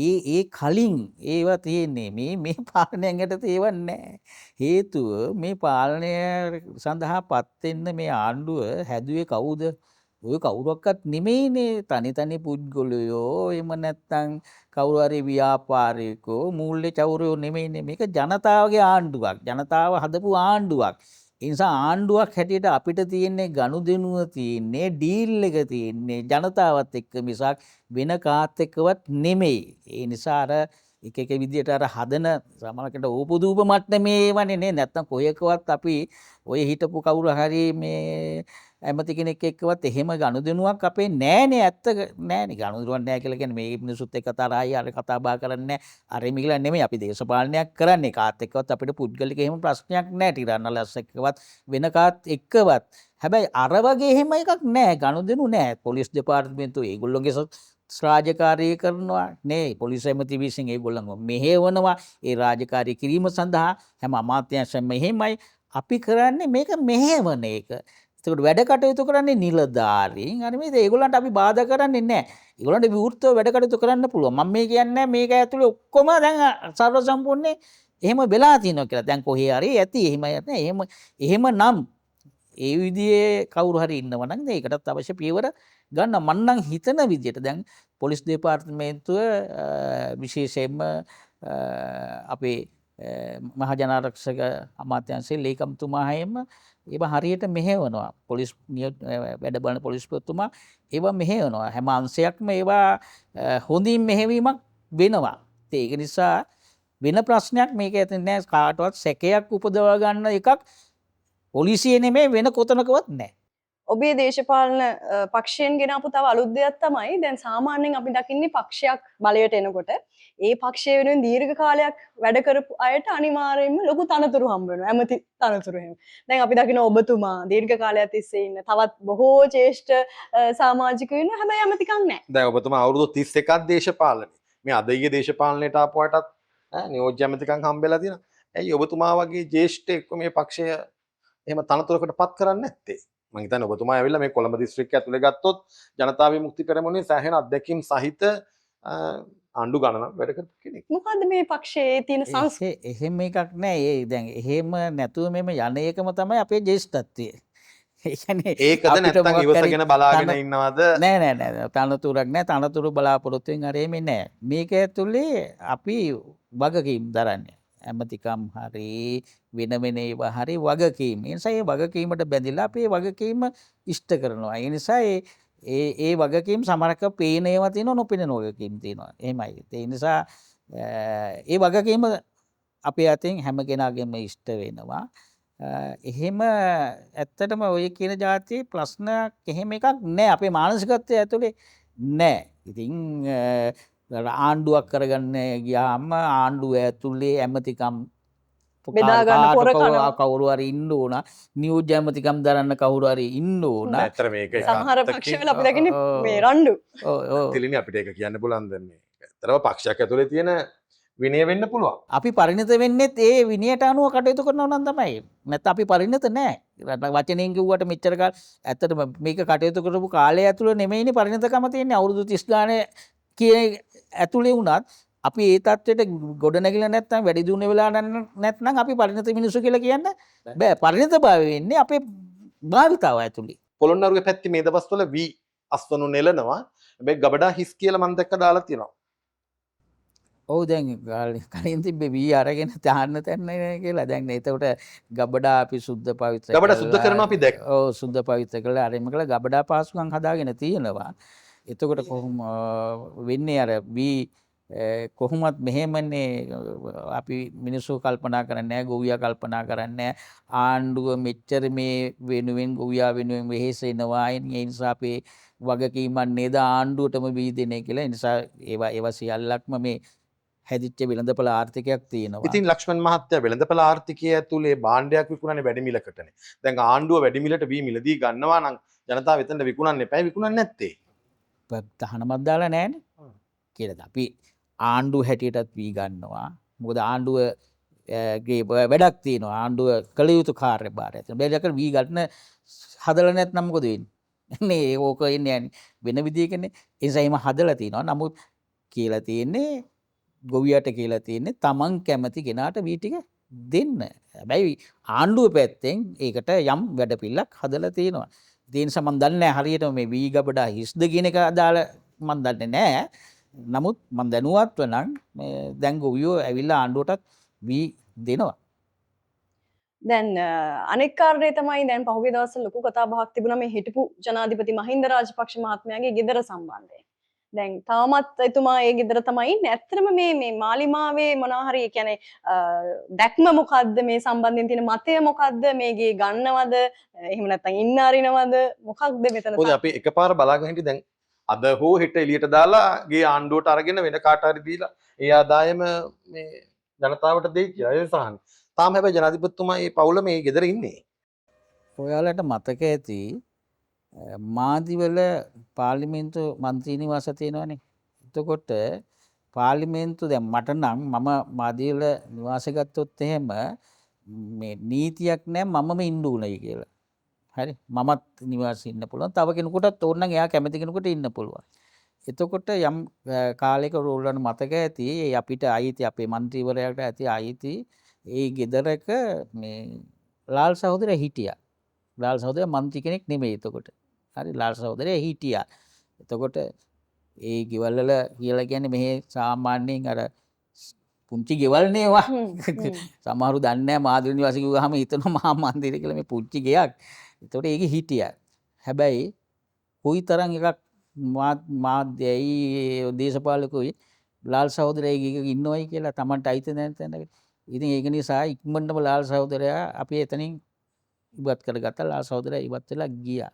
ඒ කලින් ඒවා තියෙන්නේ මේ පාලනයෙන් යටතේ ඒවා නැහැ. හේතුව මේ පාලනය සඳහා පත් වෙන්න මේ ආණ්ඩුව හැදුවේ කවුද? ඔය කවුරක්වත් නෙමෙයිනේ, තනි පුද්ගලයෝ එහෙම නැත්නම් කවුරු හරි ව්‍යාපාරිකෝ මූල්‍ය චෞරයෝ නෙමෙයිනේ. මේක ජනතාවගේ ආණ්ඩුවක්, ජනතාව හදපු ආණ්ඩුවක්. ඒ නිසා ආණ්ඩුවක් හැටියට අපිට තියෙන්නේ ගනුදෙනුව තියෙන්නේ, ඩීල් එක තියෙන්නේ ජනතාවත් එක්ක මිසක් වෙන කාත් එක්කවත් නෙමෙයි. ඒ නිසා අර එක විදියට අර හදන සමහරකට ඕපදූප මට්ටමේ වනේ නේ. නැත්තම් කොහේකවත් අපි ඔය හිටපු කවුරු හරි මේ ඇමති කෙනෙක් එක්කවත් එහෙම ගනුදෙනුවක් අපේ නෑනේ. ඇත්ත නෑනේ. ගනුදෙනුවක් නෑ කියලා කියන්නේ මේ මිනිසුත් එක්ක තරහයි අර කතා බහ කරන්නේ අර මිගලා නෙමෙයි. අපි දේශපාලනයක් කරන්නේ. කාත් එක්කවත් අපිට පුද්ගලික එහෙම ප්‍රශ්නයක් නෑ. ටිරන්නලස් එක්කවත් වෙන කාත් එක්කවත්. හැබැයි අර වගේ එහෙම එකක් නෑ. ගනුදෙනු නෑ. පොලිස් දෙපාර්තමේන්තුව ඒගොල්ලෝගේ රාජකාරී කරනවා නේ. පොලිස් ඇමති විසින් ඒගොල්ලන්ව මෙහෙවනවා. ඒ රාජකාරී කිරීම සඳහා හැම අමාත්‍යාංශයක්ම මෙහෙමයි. අපි කරන්නේ මේක මෙහෙවන එක. ඒකට වැඩ කටයුතු කරන්නේ නිලධාරීන්. අර මේ ඒගොල්ලන්ට අපි බාධා කරන්නේ නැහැ. ඒගොල්ලන්ට විවෘතව වැඩ කටයුතු කරන්න පුළුවන්. මම මේ කියන්නේ මේක ඇතුලේ ඔක්කොම දැන් සර්ව සම්පූර්ණේ එහෙම වෙලා තියෙනවා කියලා. දැන් කොහේ හරි ඇති එහෙම නම් ඒ විදිහේ කවුරු හරි ඉන්නවා නම් ඒකටත් අවශ්‍ය පියවර ගන්න. මම නම් හිතන විදිහට දැන් පොලිස් දෙපාර්තමේන්තුව විශේෂයෙන්ම අපේ මහජනාරක්ෂක අමාත්‍යාංශයේ ලේකම්තුමා හැම ඒවා හරියට මෙහෙවනවා. පොලිස් වැඩ බලන පොලිස්පතිතුමා ඒවා මෙහෙවනවා. හැම අංශයක්ම ඒවා හොඳින් මෙහෙවීමක් වෙනවා. ඒක නිසා වෙන ප්‍රශ්නයක් මේක ඇතින් නෑ. කාටවත් සැකයක් උපදවා ගන්න එකක් පොලිසිය නෙමෙයි වෙන කොතනකවත් නෑ. ඔබේ දේශපාලන පක්ෂයෙන් ගෙන ආපු තව අලුත් දෙයක් තමයි දැන් සාමාන්‍යයෙන් අපි දකින්නේ පක්ෂයක් බලයට එනකොට ඒ පක්ෂය වෙනුවෙන් දීර්ඝ කාලයක් වැඩ කරපු අයට අනිවාර්යයෙන්ම ලොකු තනතුරු හම්බ වෙනවා. ඇමති තනතුරු එහෙම. දැන් අපි දකින ඔබතුමා දීර්ඝ කාලයක් තිස්සේ ඉන්න තවත් බොහෝ ජ්‍යෙෂ්ඨ සමාජිකයෝ ඉන්නවා. හැබැයි ඇමතිකම් නැහැ. දැන් ඔබතුමා අවුරුදු 31ක් දේශපාලනේ. මේ අද ඊයේ දේශපාලනයට ආපු අයටත් නියෝජ්‍ය ඇමතිකම් හම්බෙලා තියෙනවා. ඇයි ඔබතුමා වගේ ජ්‍යෙෂ්ඨෙක් මේ පක්ෂය එහෙම තනතුරකට පත් කරන්නේ නැත්තේ? මම හිතන්නේ ඔබතුමා ඇවිල්ලා මේ කොළඹ දිස්ත්‍රික්කය ඇතුලේ ගත්තොත් ජනතා විමුක්ති පෙරමුණේ සෑහෙන අත්දැකීම් සහිත ආණ්ඩු ගණනක් වැඩ කරපු කෙනෙක්. මොකද්ද මේ පක්ෂයේ තියෙන සංස්කෘතිය? එහෙම එකක් නෑ. ඒ දැන් එහෙම නැතුව මෙම යන එකම තමයි අපේ ජ්‍යෙෂ්ඨත්වය. ඒ කියන්නේ ඒකද නැත්තම් ඉවසගෙන බලාගෙන ඉන්නවද? නෑ. තනතුරක් නෑ. තනතුරු බලාපොරොත්තුෙන් අර එමේ නෑ. මේක ඇතුලේ අපි වගකීම් දරන්නේ. ඇමතිකම් හරි වෙන වෙන ඒවා හරි වගකීම්. ඒ නිසා ඒ වගකීමට බැඳිලා අපි ඒ වගකීම ඉෂ්ට කරනවා. ඒ නිසා ඒ වගකීම් සමහරක පේන ඒවා තියෙනවා, නොපෙනෙන වගකීම් තියෙනවා. එහෙමයි. ඒ නිසා ඒ වගකීම අපේ අතින් හැම කෙනාගේම ඉෂ්ට වෙනවා. එහෙම ඇත්තටම ඔය කියන ජාතියේ ප්‍රශ්නයක් එහෙම එකක් නෑ. අපේ මානසිකත්වය ඇතුලේ නෑ. ඉතින් ආණ්ඩුවක් කරගන්න ගියාම ආණ්ඩුව ඇතුලේ ඇමතිකම් බෙදා ගන්න පොර කනවා. කවුරු හරි ඉන්න ඕන. නියෝජ්‍ය ඇමතිකම් දරන්න කවුරු හරි ඉන්න ඕන. ඇත්තට මේක සමහර පක්ෂවල අපි දකින්නේ මේ රණ්ඩු. තිලිනි අපිට ඒක කියන්න පුළුවන් දැන් මේ. ඇත්තටම පක්ෂයක් ඇතුලේ තියෙන විනය වෙන්න පුළුවන්. අපි පරිණත වෙන්නෙත් ඒ විනයට අනුව කටයුතු කරනවා නම් තමයි. නැත්නම් අපි පරිණත නෑ. වචනෙන් කිව්වට මෙච්චර කාල ඇත්තටම මේක කටයුතු කරපු කාලය ඇතුළේ නෙමෙයිනේ පරිණතකම තියෙන්නේ. අවුරුදු 30 ගානේ කියන ඇතුළේ වුණත් අපි ඒ තත්ත්වයට ගොඩ නැගිලා නැත්නම් වැඩි දියුණු වෙලා නැත්නම් අපි පරිණත මිනිස්සු කියලා කියන්න බෑ. පරිණතභාවය වෙන්නේ අපේ භාවිතාව ඇතුළේ. පොළොන්නරුවේ පැත්තේ මේ දවස්වල වී අස්වනු නෙලනවා. හැබැයි ගබඩා හිස් කියලා මම දැක්ක දාලා තියෙනවා. ඔව් දැන් කලින් තිබ්බේ වී අරගෙන තාන්න තැන්න කියලා. දැන් එතකොට ගබඩා අපි සුද්ධ පවිත්‍ර ගබඩා සුද්ධ කරනවා අපි දැක්ක. ඔව් සුද්ධ පවිත්‍ර කරලා අරෙම කළා ගබඩා පාසුකම් හදාගෙන තියෙනවා. එතකොට කොහොම වෙන්නේ අර වී කොහොමත් මෙහෙමනේ අපි මිනිස්සු කල්පනා කරන්නේ නැහැ, ගොවියා කල්පනා කරන්නේ නැහැ. ආණ්ඩුව මෙච්චර මේ වෙනුවෙන් ගොවියා වෙනුවෙන් වෙහෙසෙනවා. ඒ නිසා අපේ වගකීමක් නේද ආණ්ඩුවටම වී දෙන්නේ කියලා. ඒ නිසා ඒවා සියල්ලක්ම මේ හැදිච්ච වෙළඳපොළ ආර්ථිකයක් තියෙනවා. ඉතින් ලක්ෂ්මන් මහත්තයා වෙළඳපොළ ආර්ථිකය ඇතුලේ භාණ්ඩයක් විකුණන්නේ වැඩි මිලකටනේ. දැන් ආණ්ඩුව වැඩි මිලට වී මිලදී ගන්නවා නම් ජනතාව එතනට විකුණන්න එපා. විකුණන්නේ නැත්තේ. තහනමක් දාලා නැහැනේ. කියලා අපි ආණ්ඩුව හැටියටත් වී ගන්නවා. මොකද ආණ්ඩුවගේ වැඩක් තියෙනවා. ආණ්ඩුව කළ යුතු කාර්යභාරය තියෙනවා. බැලුවකට වී ගන්න හදලා නැත්නම් මොකද වෙන්නේ? නේ ඕක ඉන්නේ වෙන විදියකනේ. ඒ නිසා එහෙම හදලා තියෙනවා. නමුත් කියලා තියෙන්නේ ගොවියට කියලා තියෙන්නේ තමන් කැමති කෙනාට වී ටික දෙන්න. හැබැයි ආණ්ඩුව පැත්තෙන් ඒකට යම් වැඩපිළිවෙලක් හදලා තියෙනවා. ඒ නිසා මම දන්නේ නැහැ හරියටම මේ වී ගබඩා හිස්ද කියන එක අදාළ මම දන්නේ නැහැ. නමුත් මම දැනුවත්ව නම් දැන් ගොවියෝ ඇවිල්ලා ආණ්ඩුවටත් වී දෙනවා. දැන් අනෙක් කාරණේ තමයි දැන් පහුගිය දවස්වල ලොකු කතාබහක් තිබුණා මේ හිටපු ජනාධිපති මහින්ද රාජපක්ෂ මහත්මයාගේ ගෙදර සම්බන්ධයෙන්. දැන් තාමත් එතුමා ඒ ගෙදර තමයි ඉන්නේ. ඇත්තටම මේ මාලිමාවේ මොනවා හරි කියන්නේ දැක්ම මොකද්ද මේ සම්බන්ධයෙන් තියෙන මතය මොකද්ද මේ ගේ ගන්නවද එහෙම නැත්නම් ඉන්න අරිනවද මොකක්ද මෙතන? මොකද අපි එකපාර බලාගෙන හිටියේ දැන් අද හෝ හෙට එළියට දාලා ගේ ආණ්ඩුවට අරගෙන වෙන කාට හරි දීලා ඒ ආදායම මේ ජනතාවට දෙයි කියලා ඒ සහන. තාම හැබැයි ජනාධිපතිතුමා මේ පවුල මේ ගෙදර ඉන්නේ. ඔයාලට මතක ඇති මාදිවල පාර්ලිමේන්තු මන්ත්‍රී නිවාස තියෙනවනේ. එතකොට පාර්ලිමේන්තු දැන් මට නම් මම මාදිවල නිවාස ගත්තොත් එහෙම මේ නීතියක් නැහැ මමම ඉන්න උනේ කියලා. හරි මමත් නිවාසෙ ඉන්න පුළුවන්. තව කෙනෙකුටත් ඕන නම් එයා කැමති කෙනෙකුට ඉන්න පුළුවන්. එතකොට යම් කාලයක රෝල්ලන් මතක ඇති ඒ අපිට අයිති අපේ മന്ത്രിවරයාට ඇති අයිති ඒ ගෙදරක මේ ලාල් සහෝදරයා හිටියා. ලාල් සහෝදරයා මන්ත්‍රී කෙනෙක් නෙමෙයි එතකොට. හරි ලාල් සහෝදරයා හිටියා. එතකොට ඒ ගෙවල් වල කියලා කියන්නේ මෙහි සාමාන්‍යයෙන් අර පුංචි ගෙවල් නේවා. සමහරු දන්නේ නැහැ මාදිවල නිවාස කිව්වහම හිතනවා මහා මන්දිරය කියලා මේ පුංචි ගෙයක්. එතකොට ඒක හිටියා. හැබැයි කොයිතරම් එකක් මාධ්‍යයි දේශපාලකුයි ලාල් සහෝදරයා ඉන්නවයි කියලා Tamanට අයිති නැත්නම් ඉතින් ඒක නිසා ඉක්මනටම ලාල් සහෝදරයා අපි එතනින් ඉවත් කරගත්තා. ලාල් සහෝදරයා ඉවත් වෙලා ගියා.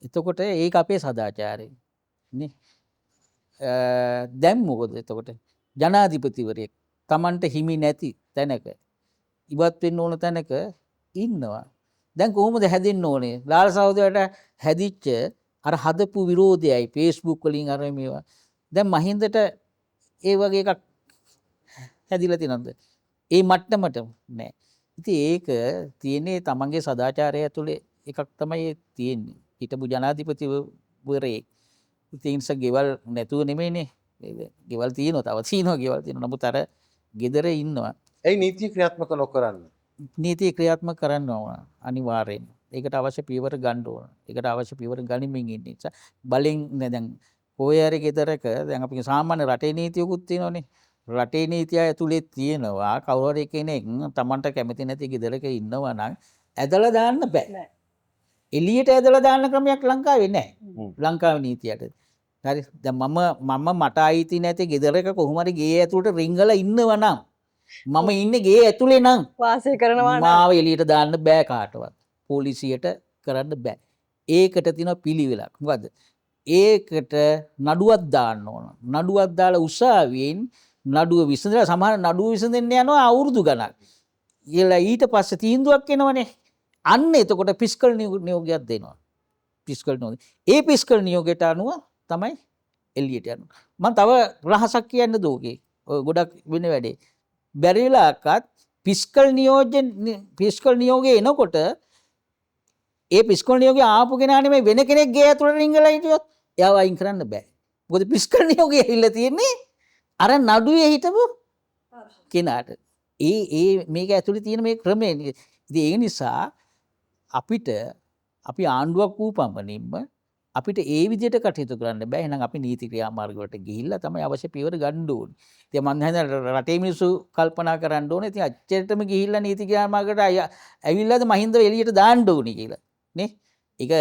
එතකොට ඒක අපේ සදාචාරය නේ. දැන් මොකද එතකොට ජනාධිපතිවරයෙක් Tamanට හිමි නැති තැනක ඉවත් වෙන්න ඕන තැනක ඉන්නවා. දැන් කොහොමද හැදෙන්න ඕනේ? ලාල් සහෝදරයාට හැදිච්ච අර හදපු විරෝධයයි Facebook වලින් අර මේවා. දැන් මහින්දට ඒ වගේ එකක් හැදිලා තියෙනවද? ඒ මට්ටමට නෑ. ඉතින් ඒක තියෙන්නේ තමන්ගේ සදාචාරය ඇතුලේ එකක් තමයි තියෙන්නේ. හිටපු ජනාධිපතිවරයෙක්. ඉතින් ගෙවල් නැතුව නෙමෙයිනේ. ගෙවල් තියෙනවා තව තියෙනවා ගෙවල් තියෙනවා. නමුත් අර ගෙදර ඉන්නවා. ඇයි නීතිය ක්‍රියාත්මක නොකරන්නේ? නීතිය ක්‍රියාත්මක කරන්න ඕන අනිවාර්යෙන්. ඒකට අවශ්‍ය පියවර ගන්න ඕන. ඒකට අවශ්‍ය පියවර ගනිමින් ඉන්න නිසා බලෙන් දැන් කොහේ හරි ගෙදරක දැන් අපි සාමාන්‍ය රටේ නීතියකුත් තියෙනවනේ. රටේ නීතිය ඇතුලේ තියෙනවා කවුරු හරි කෙනෙක් Tamanට කැමති නැති ගෙදරක ඉන්නවා නම් ඇදලා දාන්න බෑ. නෑ. එළියට ඇදලා දාන්න ක්‍රමයක් ලංකාවේ නැහැ. ලංකාවේ නීතියට. හරි. දැන් මම මට අයිති නැති ගෙදරක කොහොම හරි ගේ ඇතුලට රිංගලා ඉන්නවා නම් මම ඉන්නේ ගේ ඇතුලේ නම් වාසය කරනවා නම් මාව එළියට දාන්න බෑ කාටවත්. පොලිසියට කරන්න බෑ. ඒකට තියෙන පිළිවෙලක්. මොකද්ද? ඒකට නඩුවක් දාන්න ඕන. නඩුවක් දාලා උසාවියෙන් නඩුව විසඳලා සමහර නඩුව විසඳෙන්න යනවා අවුරුදු ගණන්. ඊට පස්සේ තීන්දුවක් එනවනේ. අන්න එතකොට ෆිස්කල් නියෝගයක් දෙනවා. ෆිස්කල් නියෝගය. ඒ ෆිස්කල් නියෝගයට අනුව තමයි එළියට යන්නේ. මම තව රහසක් කියන්න දෝකේ. ඔය ගොඩක් වෙන වැඩේ. බැරි වෙලාවකත් ෆිස්කල් නියෝගය එනකොට ඒ ෆිස්කල් නියෝගය ආපු කෙනා නෙමෙයි වෙන කෙනෙක් ගේ ඇතුළට රිංගලා හිටියොත් එයාව අයින් කරන්න බෑ. මොකද ෆිස්කල් නියෝගය ඇවිල්ලා තියෙන්නේ අර නඩුවේ හිටපු කෙනාට. මේක ඇතුලේ තියෙන මේ ක්‍රමය. ඉතින් ඒ නිසා අපි ආණ්ඩුවක් වූ පමණින්ම අපිට ඒ විදිහට කටයුතු කරන්න බෑ. එහෙනම් අපි නීති ක්‍රියාමාර්ග වලට ගිහිල්ලා තමයි අවශ්‍ය පියවර ගන්න ඕනේ. ඉතින් මම හිතන්නේ රටේ මිනිස්සු කල්පනා කරන්න ඕනේ. ඉතින් අච්චරටම ගිහිල්ලා නීති ක්‍රියාමාර්ගකට ඇවිල්ලාද මහින්දව එළියට දාන්න ඕනේ කියලා. නේ? ඒක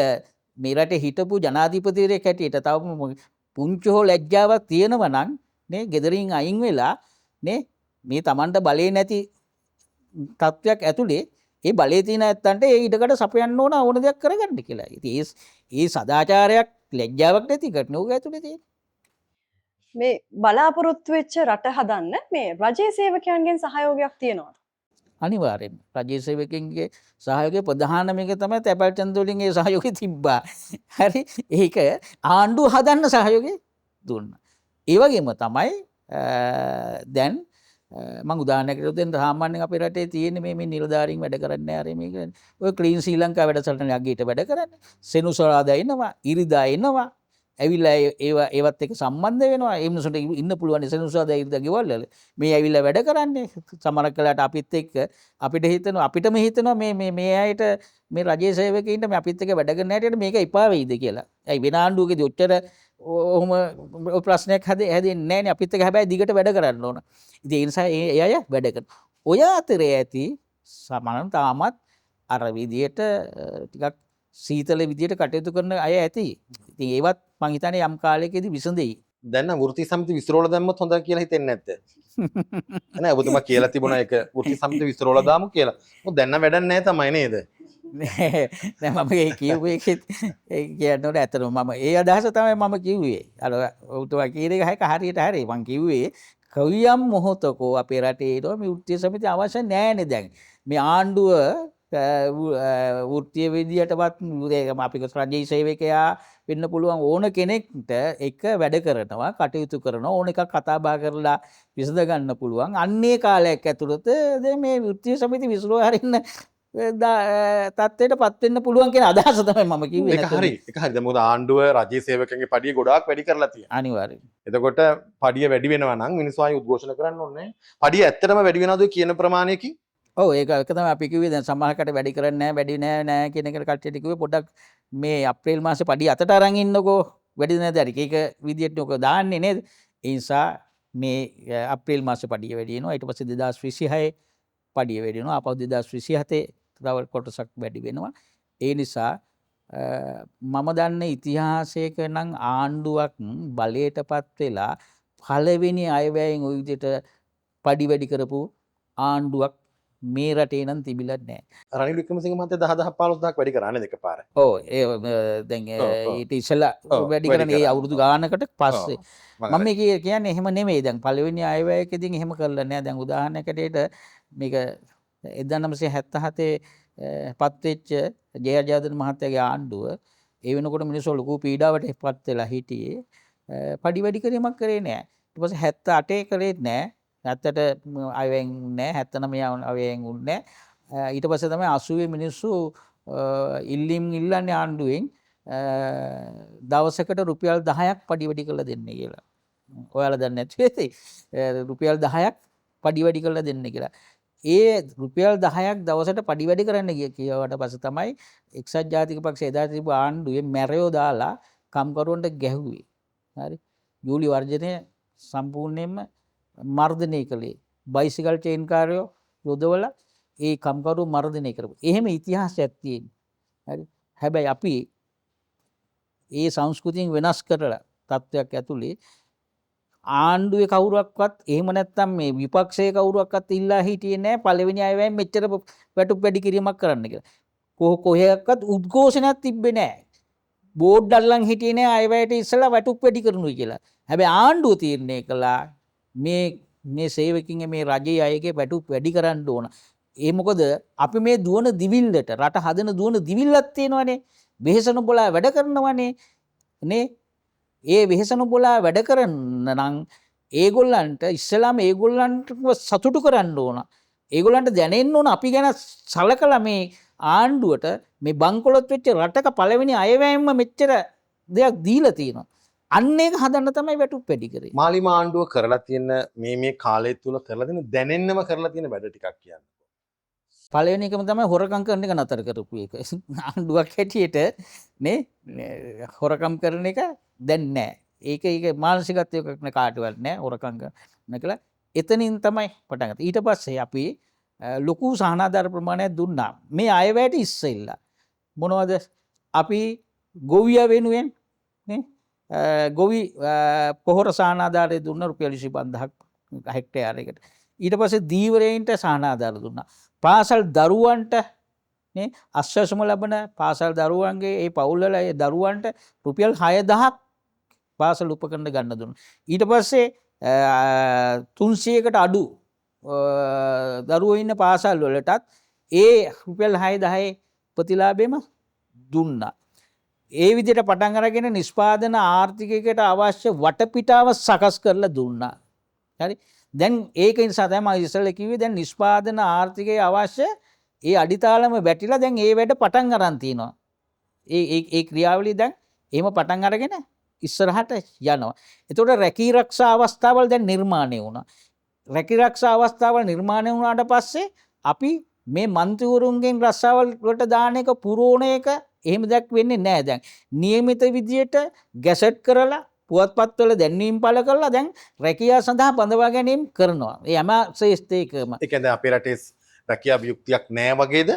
මේ රටේ හිටපු ජනාධිපතිවරයෙක් හැටියට තව පුංචි හෝ ලැජ්ජාවක් තියෙනවා නම් නේ ගෙදරින් අයින් වෙලා නේ මේ Tamanට බලේ නැති තත්වයක් ඇතුලේ ඒ බලේ තියෙන ඇත්තන්ට ඒ ඉඩකට සපයන්න ඕන දෙයක් කරගන්න කියලා. ඉතින් ඒ සදාචාරයක් ලැජ්ජාවක් නැති කටනෝග ඇතුලේ තියෙන. මේ බලාපොරොත්තු වෙච්ච රට හදන්න මේ රජයේ සේවකයන්ගෙන් සහයෝගයක් තියෙනවා. අනිවාර්යෙන්ම රජයේ සේවකයන්ගේ සහයෝගය ප්‍රධානම එක තමයි තැපැල් ඡන්ද වලින් ඒ සහයෝගය තිබ්බා. හරි ඒක ආණ්ඩුව හදන්න සහයෝගය දුන්නා. ඒ වගේම තමයි දැන් මම උදාහරණයකට දෙන්න සාමාන්‍යයෙන් අපේ රටේ තියෙන මේ නිලධාරීන් වැඩ කරන්නේ ආරේ මේක ඔය ක්ලීන් ශ්‍රී ලංකා වැඩසටහන යගීට වැඩ කරන්නේ සෙනුසරාදා එනවා ඉරිදා එනවා ඇවිල්ලා ඒවත් එක්ක සම්බන්ධ වෙනවා ඒ මිනිසුන්ට ඉන්න පුළුවන් සෙනුසරාදා ඉරිදා ගෙවල් වල මේ ඇවිල්ලා වැඩ කරන්නේ සමහරක් වෙලාවට අපිත් එක්ක අපිටම හිතනවා මේ අයට මේ රජයේ සේවකයින්ට මේ අපිත් එක්ක වැඩ කරන හැටියට මේක එපා වෙයිද කියලා. ඇයි වෙන ආණ්ඩුවකදී ඔච්චර ඔහොම ප්‍රශ්නයක් හැදෙන්නේ නැහැ නේ අපිත් එක්ක හැබැයි දිගට වැඩ කරන්න ඕන. ඉතින් ඒ නිසා ඒ අය වැඩ කරනවා. ඔය අතරේ ඇති සමහරවිට තාමත් අර විදියට ටිකක් සීතල විදියට කටයුතු කරන අය ඇති. ඉතින් ඒවත් මං හිතන්නේ යම් කාලයකදී විසඳෙයි. දැන් නම් වෘත්ති සමිති විසිරෝලා දැම්මොත් හොඳයි කියලා හිතෙන්නේ නැද්ද? නෑ ඔබතුමා කියලා තිබුණා ඒක වෘත්ති සමිති විසිරෝලා දාමු කියලා. මොකද දැන් නම් වැඩක් නැහැ තමයි නේද? නෑ මම ඒ කිව්වේ ඒ කියනකොට ඇත්තටම මම ඒ අදහස තමයි මම කිව්වේ. අර ඔබතුමා කියන එක හැක හරියට හරි. මං කිව්වේ කවියම් මොහොතකෝ අපේ රටේ ඉතෝ මේ වෘත්තීය සමිති අවශ්‍ය නෑනේ දැන්. මේ ආණ්ඩුව වෘත්තීය විදියටවත් අපි රජයේ සේවකයා වෙන්න පුළුවන් ඕන කෙනෙක්ට එක වැඩ කරනවා කටයුතු කරනවා ඕන එකක් කතා බහ කරලා විසඳ ගන්න පුළුවන්. අන්නේ කාලයක් ඇතුළත මේ වෘත්තීය සමිති විසිරෝ හරින්න තත්ත්වයට පත් වෙන්න පුළුවන් කියන අදහස තමයි මම කිව්වේ. ඒක හරි. ඒක හරි. දැන් මොකද ආණ්ඩුව රජයේ සේවකයන්ගේ පඩිය ගොඩාක් වැඩි කරලා තියෙනවා. අනිවාර්යයෙන්. එතකොට පඩිය වැඩි වෙනවා නම් මිනිස්සු ආයෙ උද්ඝෝෂණ කරන්න ඕනේ නැහැ. පඩිය ඇත්තටම වැඩි වෙනවද කියන ප්‍රමාණයකින්? ඔව් ඒක තමයි අපි කිව්වේ දැන් සමහරකට වැඩි කරන්නේ නැහැ වැඩි නෑ කියන එකට කට්ටියට කිව්වේ පොඩ්ඩක් මේ අප්‍රේල් මාසේ පඩිය අතට අරන් ඉන්නකෝ වැඩි නැද හරි. ඒක විදියට ඔක දාන්නේ නේද? ඒ නිසා මේ අප්‍රේල් මාසේ පඩිය වැඩි වෙනවා. ඊට පස්සේ 2026 පඩිය වැඩි වෙනවා. ආපහු 2027 තව කොටසක් වැඩි වෙනවා. ඒ නිසා මම දන්න ඉතිහාසයක නම් ආණ්ඩුවක් බලයටපත් වෙලා පළවෙනි අයවැයෙන් ওই විදිහට පඩි වැඩි කරපු ආණ්ඩුවක් මේ රටේ නම් තිබිලා නැහැ. රනිල් වික්‍රමසිංහ මහත්තයා 10000 15000ක් වැඩි කරා නේද එකපාර? ඔව් ඒ දැන් ඊට ඉස්සෙල්ලා වැඩි කරන්නේ ඒ අවුරුදු ගානකට පස්සේ. මම මේ කියන්නේ එහෙම නෙමෙයි. දැන් පළවෙනි අයවැයකදී එහෙම කරලා නැහැ. දැන් උදාහරණයකට මේක 1977 පත් වෙච්ච ජයජාදන මහත්තයාගේ ආණ්ඩුව ඒ වෙනකොට මිනිස්සු ලොකු පීඩාවට පත් වෙලා හිටියේ. පඩි වැඩි කිරීමක් කරේ නැහැ. ඊට පස්සේ 78 කරේ නැහැ. 70ට අයවෙන් නැහැ 79 අයවෙන් උන්නේ නැහැ. ඊට පස්සේ තමයි 80 මිනිස්සු ඉල්ලීම් ඉල්ලන්නේ ආණ්ඩුවෙන් දවසකට රුපියල් 10ක් පඩි වැඩි කරලා දෙන්න කියලා. ඔයාලා දන්නේ නැති රුපියල් 10ක් පඩි වැඩි කරලා දෙන්න කියලා. ඒ රුපියල් 10ක් දවසට පඩි වැඩි කරන්න කියවට පස්සේ තමයි එක්සත් ජාතික පක්ෂය එදා තිබු ආණ්ඩුවේ මැරයෝ දාලා කම්කරුවන්ට ගැහුවේ. හරි. ජූලි වර්ජනය සම්පූර්ණයෙන්ම මර්ධනය කළේ. බයිසිකල් චේන් කාරයෝ යොදවලා ඒ කම්කරු මර්ධනය කරපු. එහෙම ඉතිහාසයක් තියෙනවා. හරි. හැබැයි අපි ඒ සංස්කෘතියෙන් වෙනස් කරලා තත්ත්වයක් ඇතුලේ ආණ්ඩුවේ කවුරුවක්වත් එහෙම නැත්නම් මේ විපක්ෂයේ කවුරුවක්වත් ඉල්ලා හිටියේ නැහැ පළවෙනි අයවැයෙන් මෙච්චර වැටුප් වැඩි කිරීමක් කරන්න කියලා. කොහේවත් උද්ඝෝෂණයක් තිබ්බේ නැහැ. බෝඩ් අල්ලන් හිටියේ නැහැ අයවැයට ඉස්සලා වැටුප් වැඩි කරනුයි කියලා. හැබැයි ආණ්ඩුව තීරණය කළා මේ සේවකින් මේ රජයේ අයගේ වැටුප් වැඩි කරන්න ඕන. ඒ මොකද අපි මේ දුවන දිවිල්ලට රට හදන දුවන දිවිල්ලක් තියෙනවනේ. වෙහෙසන බොලා වැඩ කරනවනේ. නේ? ඒ වෙහෙසන බොලා වැඩ කරන්න නම් ඒගොල්ලන්ට ඉස්සලාම ඒගොල්ලන්ට සතුටු කරන්න ඕන. ඒගොල්ලන්ට දැනෙන්න ඕන අපි ගැන සලකලා මේ ආණ්ඩුවට මේ බංකොලොත් වෙච්ච රටක පළවෙනි අයවැයෙන්ම මෙච්චර දෙයක් දීලා තියෙනවා. අන්න ඒක හදන්න තමයි වැටුප් වැඩි කරේ. මාලිම ආණ්ඩුව කරලා තියෙන මේ කාලය තුල කරලා තියෙන දැනෙන්නම කරලා තියෙන වැඩ ටිකක් කියන්න. පළවෙනි එකම තමයි හොරකම් කරන එක නතර කරපු එක. ආණ්ඩුවක් හැටියට නේ හොරකම් කරන එක දැන් නැහැ. ඒක මානසිකත්වයක් නේ කාටවත් නැහැ හොරකම් කරන කියලා. එතනින් තමයි පටන් ගත්තේ. ඊට පස්සේ අපි ලොකු සහනාධාර ප්‍රමාණයක් දුන්නා. මේ අයවැයට ඉස්සෙල්ලා මොනවද අපි ගොවිය වෙනුවෙන් නේ ගොවි පොහොර සහනාධාරය දුන්න රුපියල් 25000ක් හෙක්ටයාරයකට. ඊට පස්සේ දීවරයින්ට සහනාධාර දුන්නා. පාසල් දරුවන්ට අස්වැසුම ලබන පාසල් දරුවන්ගේ ඒ පවුල්වල ඒ දරුවන්ට රුපියල් 6000ක් පාසල් උපකරණ ගන්න දුන්නා. ඊට පස්සේ 300කට අඩු දරුවෝ ඉන්න පාසල් වලටත් ඒ රුපියල් 6000 ප්‍රතිලාභෙම දුන්නා. ඒ විදිහට පටන් අරගෙන නිෂ්පාදන ආර්ථිකයකට අවශ්‍ය වටපිටාව සකස් කරලා දුන්නා. හරි. දැන් ඒක නිසා තමයි මම ඉස්සෙල්ලා කිව්වේ දැන් නිෂ්පාදන ආර්ථිකයේ අවශ්‍ය ඒ අඩිතාලම වැටිලා දැන් ඒ වැඩ පටන් අරන් තිනවා. ඒ ක්‍රියාවලිය දැන් එහෙම පටන් අරගෙන ඉස්සරහට යනවා. එතකොට රැකී ආරක්ෂා අවස්ථාවල් දැන් නිර්මාණය වුණා. රැකී ආරක්ෂා අවස්ථාවල් නිර්මාණය වුණාට පස්සේ අපි මේ මන්ත්‍රීවරුන්ගෙන් රස්සාවල් වලට දාන එක පුරෝණ එක එහෙම දෙයක් වෙන්නේ නැහැ දැන්. નિયમિત විදියට ගැසට් කරලා පුවත්පත්වල දැන්වීම් පළ කරලා දැන් රැකියාව සඳහා බඳවා ගැනීම කරනවා. ඒ හැම ශ්‍රේෂ්ඨයකම. ඒ කියන්නේ අපේ රටේ රැකියාව යුක්තියක් නැහැ වගේද?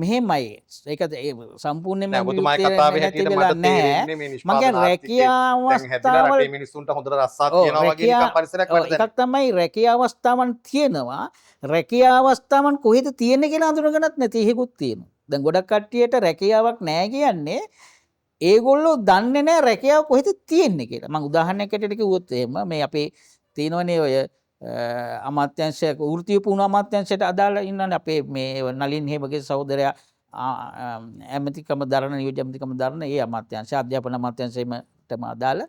මෙහෙමයි. ඒක සම්පූර්ණයෙන්ම ඔබතුමා කතාවේ හැටියට මට තේරෙන්නේ මේ නිෂ්පාදන රැකියාව අවස්ථාවල් රටේ මිනිස්සුන්ට හොඳට රස්සාවක් තියනවා වගේ නිකන් පරිසරයක් වලට එකක් තමයි රැකියාව අවස්ථාවන් තියෙනවා. රැකියාව අවස්ථාවන් කොහෙද තියෙන්නේ කියලා අඳුනගන්නත් නැති හේකුත් තියෙනවා. දැන් ගොඩක් කට්ටියට රැකියාවක් නැහැ කියන්නේ ඒගොල්ලෝ දන්නේ නැහැ රැකියාව කොහෙද තියෙන්නේ කියලා. මම උදාහරණයක් ඇටියට කිව්වොත් එහෙම මේ අපේ තියෙනවනේ ඔය අමාත්‍යංශයක වෘත්තීය පුහුණු අමාත්‍යංශයට අදාළ ඉන්නනේ අපේ මේ නලින් හේමගේ සහෝදරයා ඇමතිකම දරන නියෝජ්‍ය ඇමතිකම දරන ඒ අමාත්‍යංශය අධ්‍යාපන අමාත්‍යංශයටම අදාළ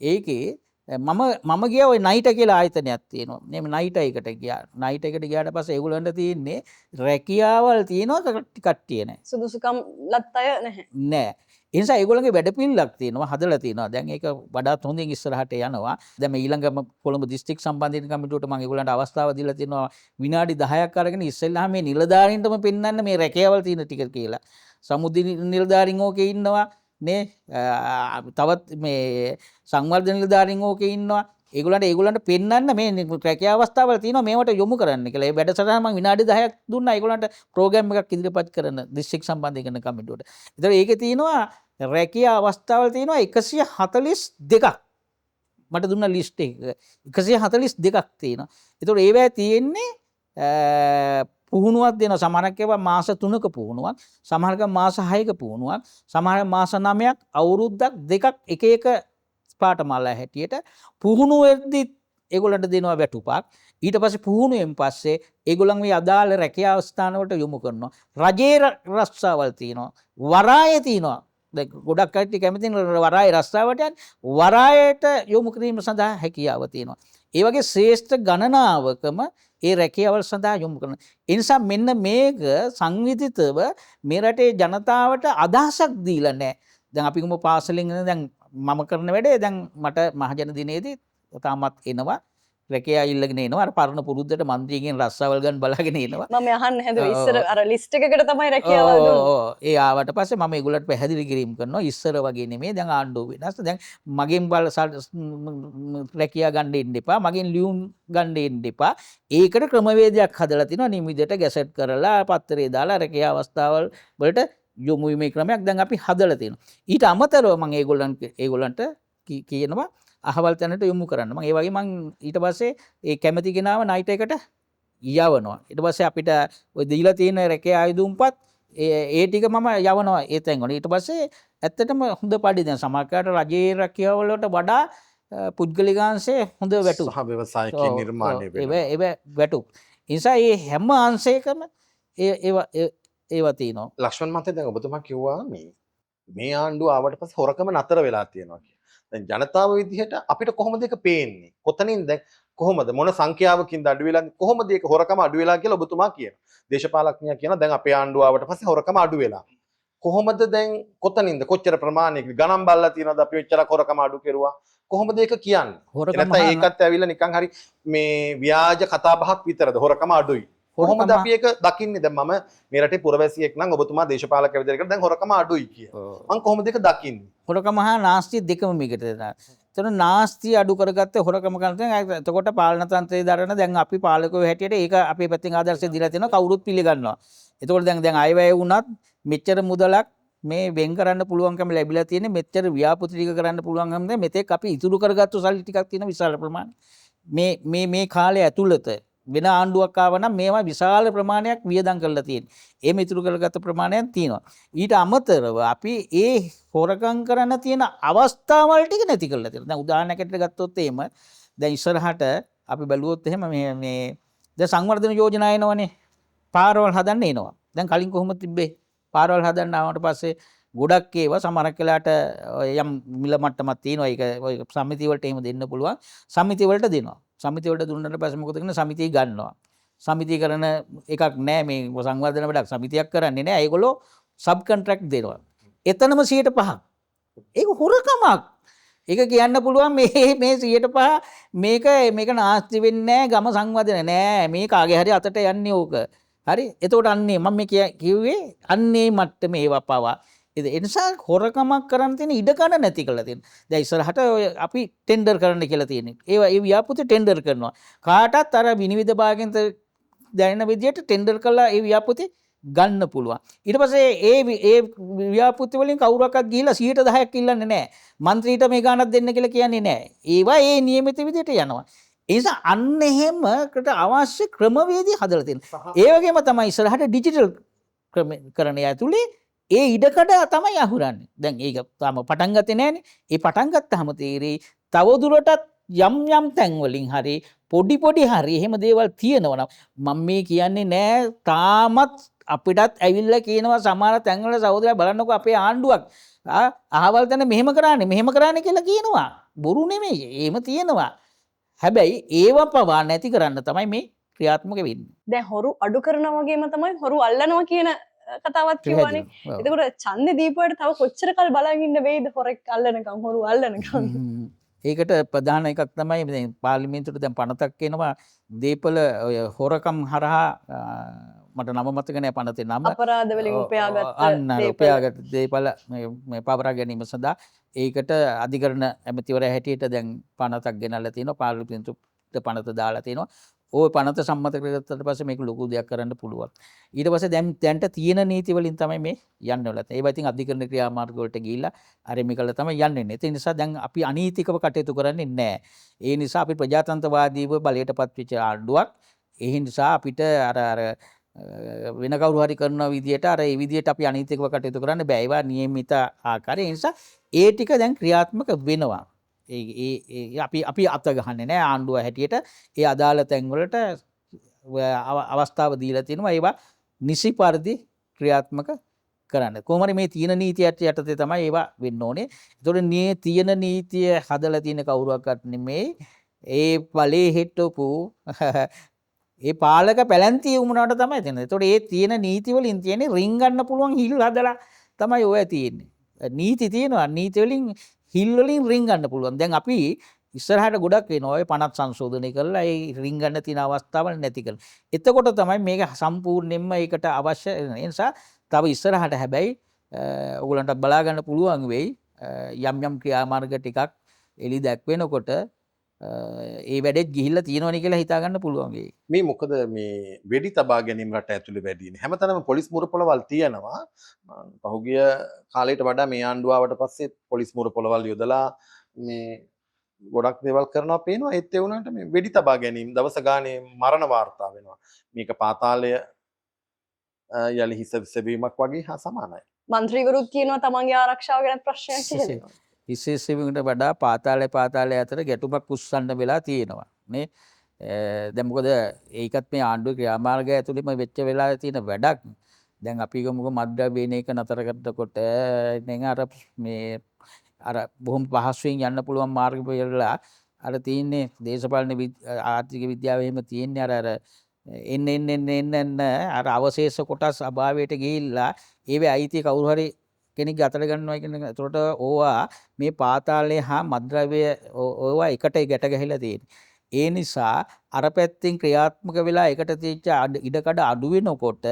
ඒකේ මම ගියා ওই නයිට කියලා ආයතනයක් තියෙනවා. මේ නයිට එකට ගියා. නයිට එකට ගියාට පස්සේ ඒගොල්ලන්ට තියෙන්නේ රැකියාවල් තියෙනවා කට්ටිය නැහැ. සුදුසුකම් ලත් අය නැහැ. නෑ. ඒ නිසා ඒගොල්ලන්ගේ වැඩපිළිවෙලක් තියෙනවා හදලා තියෙනවා. දැන් ඒක වඩාත් හොඳින් ඉස්සරහට යනවා. දැන් මේ ඊළඟම කොළඹ දිස්ත්‍රික් සම්බන්ධීකරණ කමිටුවට මම ඒගොල්ලන්ට අවස්ථාව දීලා තියෙනවා විනාඩි 10ක් අරගෙන ඉස්සෙල්ලාම මේ නිලධාරීන්ටම පෙන්වන්න මේ රැකියාවල් තියෙන ටික කියලා. සමුද්‍රි නිලධාරීන් ඕකේ ඉන්නවා නේ. තවත් මේ සංවර්ධන නිලධාරීන් ඕකේ ඉන්නවා. ඒගොල්ලන්ට පෙන්වන්න මේ රැකියාව අවස්ථාවල් තියෙනවා මේවට යොමු කරන්න කියලා. ඒ වැඩසටහන මම විනාඩි 10ක් දුන්නා ඒගොල්ලන්ට ප්‍රෝග්‍රෑම් එකක් ඉදිරිපත් කරන දිස්ත්‍රික් සම්බන්ධීකරණ කමිටුවට. ඒතර ඒකේ තියෙනවා රැකියා අවස්ථාවල් තියෙනවා 142ක්. මට දුන්න ලිස්ට් එක 142ක් තියෙනවා. ඒතකොට ඒවැය තියෙන්නේ පුහුණුවක් දෙනවා. සමහරක් ඒවා මාස 3ක පුහුණුවක්, සමහරක මාස 6ක පුහුණුවක්, සමහර මාස 9ක්, අවුරුද්දක් දෙකක් එක එක පාඨමාලා හැටියට පුහුණුව වෙද්දි ඒගොල්ලන්ට දෙනවා වැටුපක්. ඊට පස්සේ පුහුණුවෙන් පස්සේ ඒගොල්ලන් මේ අදාළ රැකියාව ස්ථාන වලට යොමු කරනවා. රජයේ රස්සාවල් තියෙනවා. වරාය තියෙනවා. දැන් ගොඩක් කට්ටිය කැමතින වරාය රස්සාවට යන වරායට යොමු කිරීම සඳහා හැකියාව තියෙනවා. ඒ වගේ ශ්‍රේෂ්ඨ ගණනාවකම ඒ රැකියාවල් සඳහා යොමු කරනවා. ඒ නිසා මෙන්න මේක සංවිධිතව මේ රටේ ජනතාවට අදහසක් දීලා නැහැ. දැන් අපි පාසලෙන් දැන් මම කරන වැඩේ දැන් මට මහජන දිනේදී තාමත් එනවා රැකියා ඉල්ලගෙන එනවා. අර පරණ පුරුද්දට මන්ත්‍රීගෙන් රස්සාවල් ගන්න බලාගෙන එනවා. මම අහන්න හැදුවේ ඔව්, ඉස්සර ඔව්. අර ලිස්ට් එකකට තමයි රැකියාවල් දුන්නේ. ඒ ආවට පස්සේ මම ඒගොල්ලන්ට පැහැදිලි කිරීම කරනවා. ඉස්සර වගේ නෙමෙයි. දැන් ආණ්ඩුව වෙනස්. දැන් මගෙන් රැකියා ගන්න එන්න එපා. මගෙන් ලියුම් ගන්න එන්න එපා. ඒකට ක්‍රමවේදයක් හදලා තිනවා. නියමිතයට ගැසට් කරලා පත්තරේ දාලා රැකියා අවස්ථාවල් වලට යොමු වීමේ ක්‍රමයක් දැන් අපි හදලා තියෙනවා. ඊට අමතරව මම ඒගොල්ලන්ට කියනවා අහවල් තැනට යොමු කරන්න. මම ඒ වගේ මම ඊට පස්සේ ඒ කැමති කෙනාව නයිට් එකට යවනවා. ඊට පස්සේ අපිට ඔය දීලා තියෙන රැකියා ආයුධුම්පත් ඒ ටික මම යවනවා ඒ තැන් වල. ඊට පස්සේ ඇත්තටම හොඳ පඩි දැන් සමහරකට රජයේ රැකියාව වලට වඩා පුද්ගලිකාංශයේ හොඳ වැටුප් සහ ව්‍යවසායකයන් නිර්මාණය වෙනවා. ඒව වැටුප්. ඒ නිසා මේ හැම අංශයකම ඒවා තියෙනවා. ලක්ෂ්මන් මහත්තයා දැන් ඔබතුමා කිව්වා මේ ආණ්ඩුව ආවට පස්සේ හොරකම නතර වෙලා තියෙනවා කියලා. දැන් ජනතාව විදිහට අපිට කොහොමද ඒක පේන්නේ? කොතනින් දැන් කොහොමද මොන සංඛ්‍යාවකින්ද අඩු වෙලා කොහොමද ඒක හොරකම අඩු වෙලා කියලා ඔබතුමා කියනවා. දේශපාලඥයා කියනවා දැන් අපේ ආණ්ඩුව ආවට පස්සේ හොරකම අඩු වෙලා. කොහොමද දැන් කොතනින්ද කොච්චර ප්‍රමාණයක ගණන් බලලා තියෙනවද අපි මෙච්චර හොරකම අඩු කෙරුවා? කොහොමද ඒක කියන්නේ? නැත්නම් ඒකත් ඇවිල්ලා නිකන් හරි මේ ව්‍යාජ කතා බහක් විතරද හොරකම අඩුයි? කොහොමද අපි ඒක දකින්නේ? දැන් මම මේ රටේ පුරවැසියෙක් නම් ඔබතුමා දේශපාලක විදිහට දැන් හොරකම අඩුයි කියලා. මම කොහොමද ඒක දකින්නේ? හොරකම හා නාස්තිය දෙකම මේකට දෙනවා. එතන නාස්තිය අඩු කරගත්තේ හොරකම කරන තැන. එතකොට පාලන තන්ත්‍රයේ දරන දැන් අපි පාලකයෝ හැටියට ඒක අපේ පැත්තෙන් ආදර්ශය දීලා තියෙනවා කවුරුත් පිළිගන්නවා. එතකොට දැන් අයවැය වුණත් මෙච්චර මුදලක් මේ වෙන් කරන්න පුළුවන්කම ලැබිලා තියෙන්නේ මෙච්චර ව්‍යාපෘති ටික කරන්න පුළුවන්කම දැන් මෙතෙක් අපි ඉතුරු කරගත්තු සල්ලි ටිකක් තියෙන විශාල ප්‍රමාණයක්. මේ කාලය ඇතුළත වෙන ආණ්ඩුවක් ආව නම් මේවා විශාල ප්‍රමාණයක් වියදම් කරලා තියෙනවා. එහෙම ඉතුරු කරගත්ත ප්‍රමාණයක් තියෙනවා. ඊට අමතරව අපි ඒ හොරකම් කරන්න තියෙන අවස්ථාවල් ටික නැති කරලා තියෙනවා. දැන් උදාහරණයකට ගත්තොත් එහෙම දැන් ඉස්සරහට අපි බැලුවොත් එහෙම මේ දැන් සංවර්ධන යෝජනා එනවනේ. පාරවල් හදන්න එනවා. දැන් කලින් කොහොමද තිබ්බේ? පාරවල් හදන්න ආවට පස්සේ ගොඩක් ඒවා සමහරක් වෙලාවට යම් මිල මට්ටමක් තියෙනවා. ඒක ඔය සමිති වලට එහෙම දෙන්න පුළුවන්. සමිති වලට දෙනවා. සමිති වලට දුන්නාට පස්සේ මොකද කරන්නේ? සමිතිය ගන්නවා. සමිතිය කරන එකක් නෑ මේ සංවර්ධන වැඩක් සමිතියක් කරන්නේ නෑ. ඒගොල්ලෝ සබ් කොන්ට්‍රැක්ට් දෙනවා. එතනම 105ක්. ඒක හොරකමක්. ඒක කියන්න පුළුවන් මේ 105 මේක නාස්ති වෙන්නේ නෑ ගම සංවර්ධන නෑ. මේ කාගේ හරි අතට යන්නේ ඕක. හරි. එතකොට අන්නේ මම මේ කිව්වේ අන්නේ මට්ටමේ ඒවා පවා ඒ නිසා හොරකමක් කරන්න තියෙන ඉඩකඩ නැති කරලා තියෙනවා. දැන් ඉස්සරහට අපි ටෙන්ඩර් කරන්න කියලා තියෙන්නේ. ඒ ව්‍යාපෘති ටෙන්ඩර් කරනවා. කාටත් අර විනිවිද භාගයෙන් දැනෙන විදියට ටෙන්ඩර් කළා ඒ ව්‍යාපෘති ගන්න පුළුවන්. ඊට පස්සේ ඒ ව්‍යාපෘති වලින් කවුරක්වත් ගිහිල්ලා 10%ක් ඉල්ලන්නේ නැහැ. മന്ത്രിට මේ ගාණක් දෙන්න කියලා කියන්නේ නැහැ. ඒවා ඒ නියමිත විදියට යනවා. ඒ නිසා අන්න එහෙමකට අවශ්‍ය ක්‍රමවේද හදලා තියෙනවා. ඒ වගේම තමයි ඉස්සරහට ඩිජිටල් ක්‍රමකරණය ඇතුලේ ඒ ඉඩකඩ තමයි අහුරන්නේ. දැන් ඒක තාම පටන් ගත්තේ නැහනේ. ඒ පටන් ගත්තාම තේරෙයි තවදුරටත් යම් තැන් වලින් හරි පොඩි හරි එහෙම දේවල් තියෙනවා නම් මම මේ කියන්නේ නෑ තාමත් අපිටත් ඇවිල්ලා කියනවා සමහර තැන්වල සහෝදරයා බලන්නකෝ අපේ ආණ්ඩුවක් අහවල් තැන මෙහෙම කරානේ කියලා කියනවා. බොරු නෙමෙයි. එහෙම තියෙනවා. හැබැයි ඒව පවා නැති කරන්න තමයි මේ ක්‍රියාත්මක වෙන්නේ. දැන් හොරු අඩු කරනවා වගේම තමයි හොරු අල්ලනවා කියන කතාවත් කිව්වනේ. එතකොට ඡන්දෙ දීපුවාට තව කොච්චර කල් බලන් ඉන්න වෙයිද හොරෙක් අල්ලනකම් හොරු අල්ලනකම්. ඒකට ප්‍රධාන එකක් තමයි දැන් පාර්ලිමේන්තුවට දැන් පනතක් එනවා දීපල ඔය හොරකම් හරහා මට නම මතක නෑ පනතේ නම. අපරාධ වලින් උපයාගත් දීපල මේ පවරා ගැනීම සඳහා ඒකට අධිකරණ ඇමතිවරයා හැටියට දැන් පනතක් ගෙනල්ලා තියෙනවා පාර්ලිමේන්තුවට පනත දාලා තියෙනවා. ওই පනත සම්මත කරගත්තට පස්සේ මේක ලොකු දෙයක් කරන්න පුළුවන්. ඊට පස්සේ දැන්ට තියෙන නීති වලින් තමයි මේ යන්න වෙලා තියෙන්නේ. ඒවා ඉතින් අධිකරණ ක්‍රියාමාර්ග වලට ගිහිල්ලා අර මේකල තමයි යන්නේ. ඒ නිසා දැන් අපි අනීතිකව කටයුතු කරන්නේ නැහැ. ඒ නිසා අපි ප්‍රජාතන්ත්‍රවාදීව බලයටපත් වෙච්ච ආණ්ඩුවක්. ඒ නිසා අපිට අර වෙන කවුරු හරි කරන විදියට අර ඒ විදියට අපි අනීතිකව කටයුතු කරන්න බෑ. ඒවා නියමිත ආකාරය. ඒ නිසා ඒ ටික දැන් ක්‍රියාත්මක වෙනවා. අපි අත ගහන්නේ නෑ ආණ්ඩුව හැටියට ඒ අදාළ තැන්වලට අවස්ථාව දීලා තියෙනවා ඒවා නිසි පරිදි ක්‍රියාත්මක කරන්න. කොහොම හරි මේ තියෙන නීතියට යටතේ තමයි ඒවා වෙන්න ඕනේ. ඒතකොට මේ තියෙන නීතිය හදලා තියෙන කවුරුවක්වත් නෙමෙයි ඒ බලේ හිටපු ඒ පාලක පැලැන්තිය වුණාට තමයි තියෙන්නේ. ඒතකොට ඒ තියෙන නීති වලින් තියෙන්නේ රින් ගන්න පුළුවන් හිල් හදලා තමයි ඔය තියෙන්නේ. නීති තියෙනවා. නීති වලින් හිල් වලින් රින් ගන්න පුළුවන්. දැන් අපි ඉස්සරහට ගොඩක් වෙනවා ඔය පනත් සංශෝධනය කරලා ඒ රින් ගන්න තියෙන අවස්ථාවල් නැති කරලා. එතකොට තමයි මේක සම්පූර්ණයෙන්ම ඒකට අවශ්‍ය ඒ නිසා තව ඉස්සරහට හැබැයි ඔයගලන්ට බලා ගන්න පුළුවන් වෙයි යම් යම් ක්‍රියාමාර්ග ටිකක් එලි දැක්වෙනකොට ඒ වැඩෙත් ගිහිල්ලා තියෙනවනේ කියලා හිතා ගන්න පුළුවන් වෙයි. මේ මොකද මේ වෙඩි තබා ගැනීම රට ඇතුළේ වැඩිනේ. හැමතැනම පොලිස් මුරපොළවල් තියෙනවා. පහුගිය කාලයට වඩා මේ ආණ්ඩුව ආවට පස්සේ පොලිස් මුරපොළවල් යොදලා මේ ගොඩක් දේවල් කරනවා පේනවා. ඒත් ඒ වුණාට මේ වෙඩි තබා ගැනීම දවස ගානේ මරණ වාර්තා වෙනවා. මේක පාතාලය යලි හිස සෙවීමක් වගේ හා සමානයි. මන්ත්‍රීවරුත් කියනවා තමන්ගේ ආරක්ෂාව ගැන ප්‍රශ්නයක් කියලා. විශේෂයෙන්ට වඩා පාතාලය අතර ගැටුමක් උස්සන්න වෙලා තියෙනවා නේ. දැන් මොකද ඒකත් මේ ආණ්ඩුවේ ක්‍රියාමාර්ගය ඇතුළෙම වෙච්ච වෙලා තියෙන වැඩක්. දැන් අපි ගමුක මද්ද්‍රව්‍ය එක නතර කරනකොට අර බොහොම පහසුවෙන් යන්න පුළුවන් මාර්ග වලලා අර තියෙන්නේ දේශපාලන ආර්ථික විද්‍යාවේ එහෙම තියෙන්නේ අර එන්න අර අවශේෂ කොටස් අභාවයට ගිහිල්ලා ඒවේ අයිතිය කවුරු හරි කෙනෙක් අතට ගන්නවා කියන එක. ඒතකොට ඕවා මේ පාතාලය හා මද්ද්‍රව්‍ය ඕවා එකට ගැට ගැහිලා තියෙන්නේ. ඒ නිසා අර පැත්තෙන් ක්‍රියාත්මක වෙලා එකට තියෙච්ච ඉඩකඩ අඩු වෙනකොට